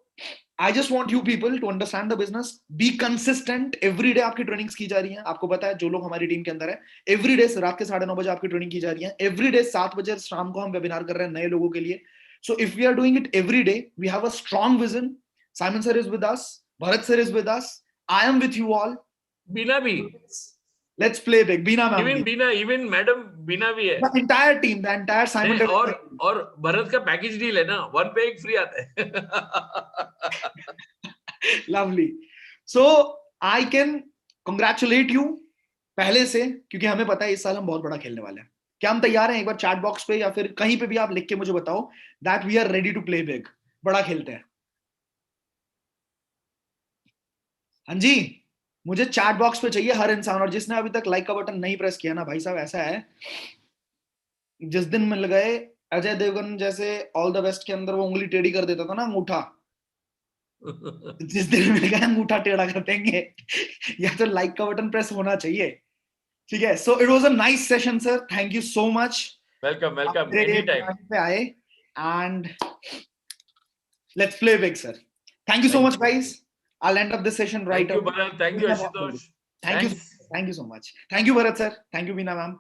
I just want you people to understand the business. Be consistent. Every day आपकी ट्रेनिंग्स की जा रही है, आपको पता है जो लोग हमारी टीम के अंदर है, एवरी डे रात के 9:30 बजे आपकी ट्रेनिंग की जा रही है. एवरी डे 7 बजे शाम को हम वेबिनार कर रहे हैं नए लोगों के लिए. So if we are doing it every day, we have a strong vision. Simon sir is with us, Bharat sir is with us, I am with you all. Beena भी, Let's play big. Beena ma'am. Even Beena, even madam Beena भी है। The entire team, the entire Simon. नहीं, और भरत का package deal है ना, 1 पे 1 free आता है। Lovely. So I can congratulate you पहले से, क्योंकि हमें पता है इस साल हम बहुत बड़ा खेलने वाले हैं। क्या हम तैयार हैं? एक बार चैट बॉक्स पे या फिर कहीं पे भी आप लिख के मुझे बताओ that we are ready to play big. बड़ा खेलते हैं। हाँ जी, मुझे चैट बॉक्स पे चाहिए हर इंसान, और जिसने अभी तक लाइक का बटन नहीं प्रेस किया ना भाई साहब, ऐसा है जिस दिन मिल गए अजय देवगन जैसे ऑल द बेस्ट के अंदर वो उंगली टेढ़ी कर देता था ना, अंगूठा, जिस दिन मिल गया अंगूठा टेढ़ा कर देंगे। या तो लाइक का बटन प्रेस होना चाहिए, ठीक है। So it was a nice session sir, thank you so much. Welcome, welcome, any time पे आए and let's play big sir. Thank you so much guys, I'll end up this session right thank you away. Bharat, thank you Ashutosh, Thank you so much. Thank you Bharat sir. Thank you Beena ma'am.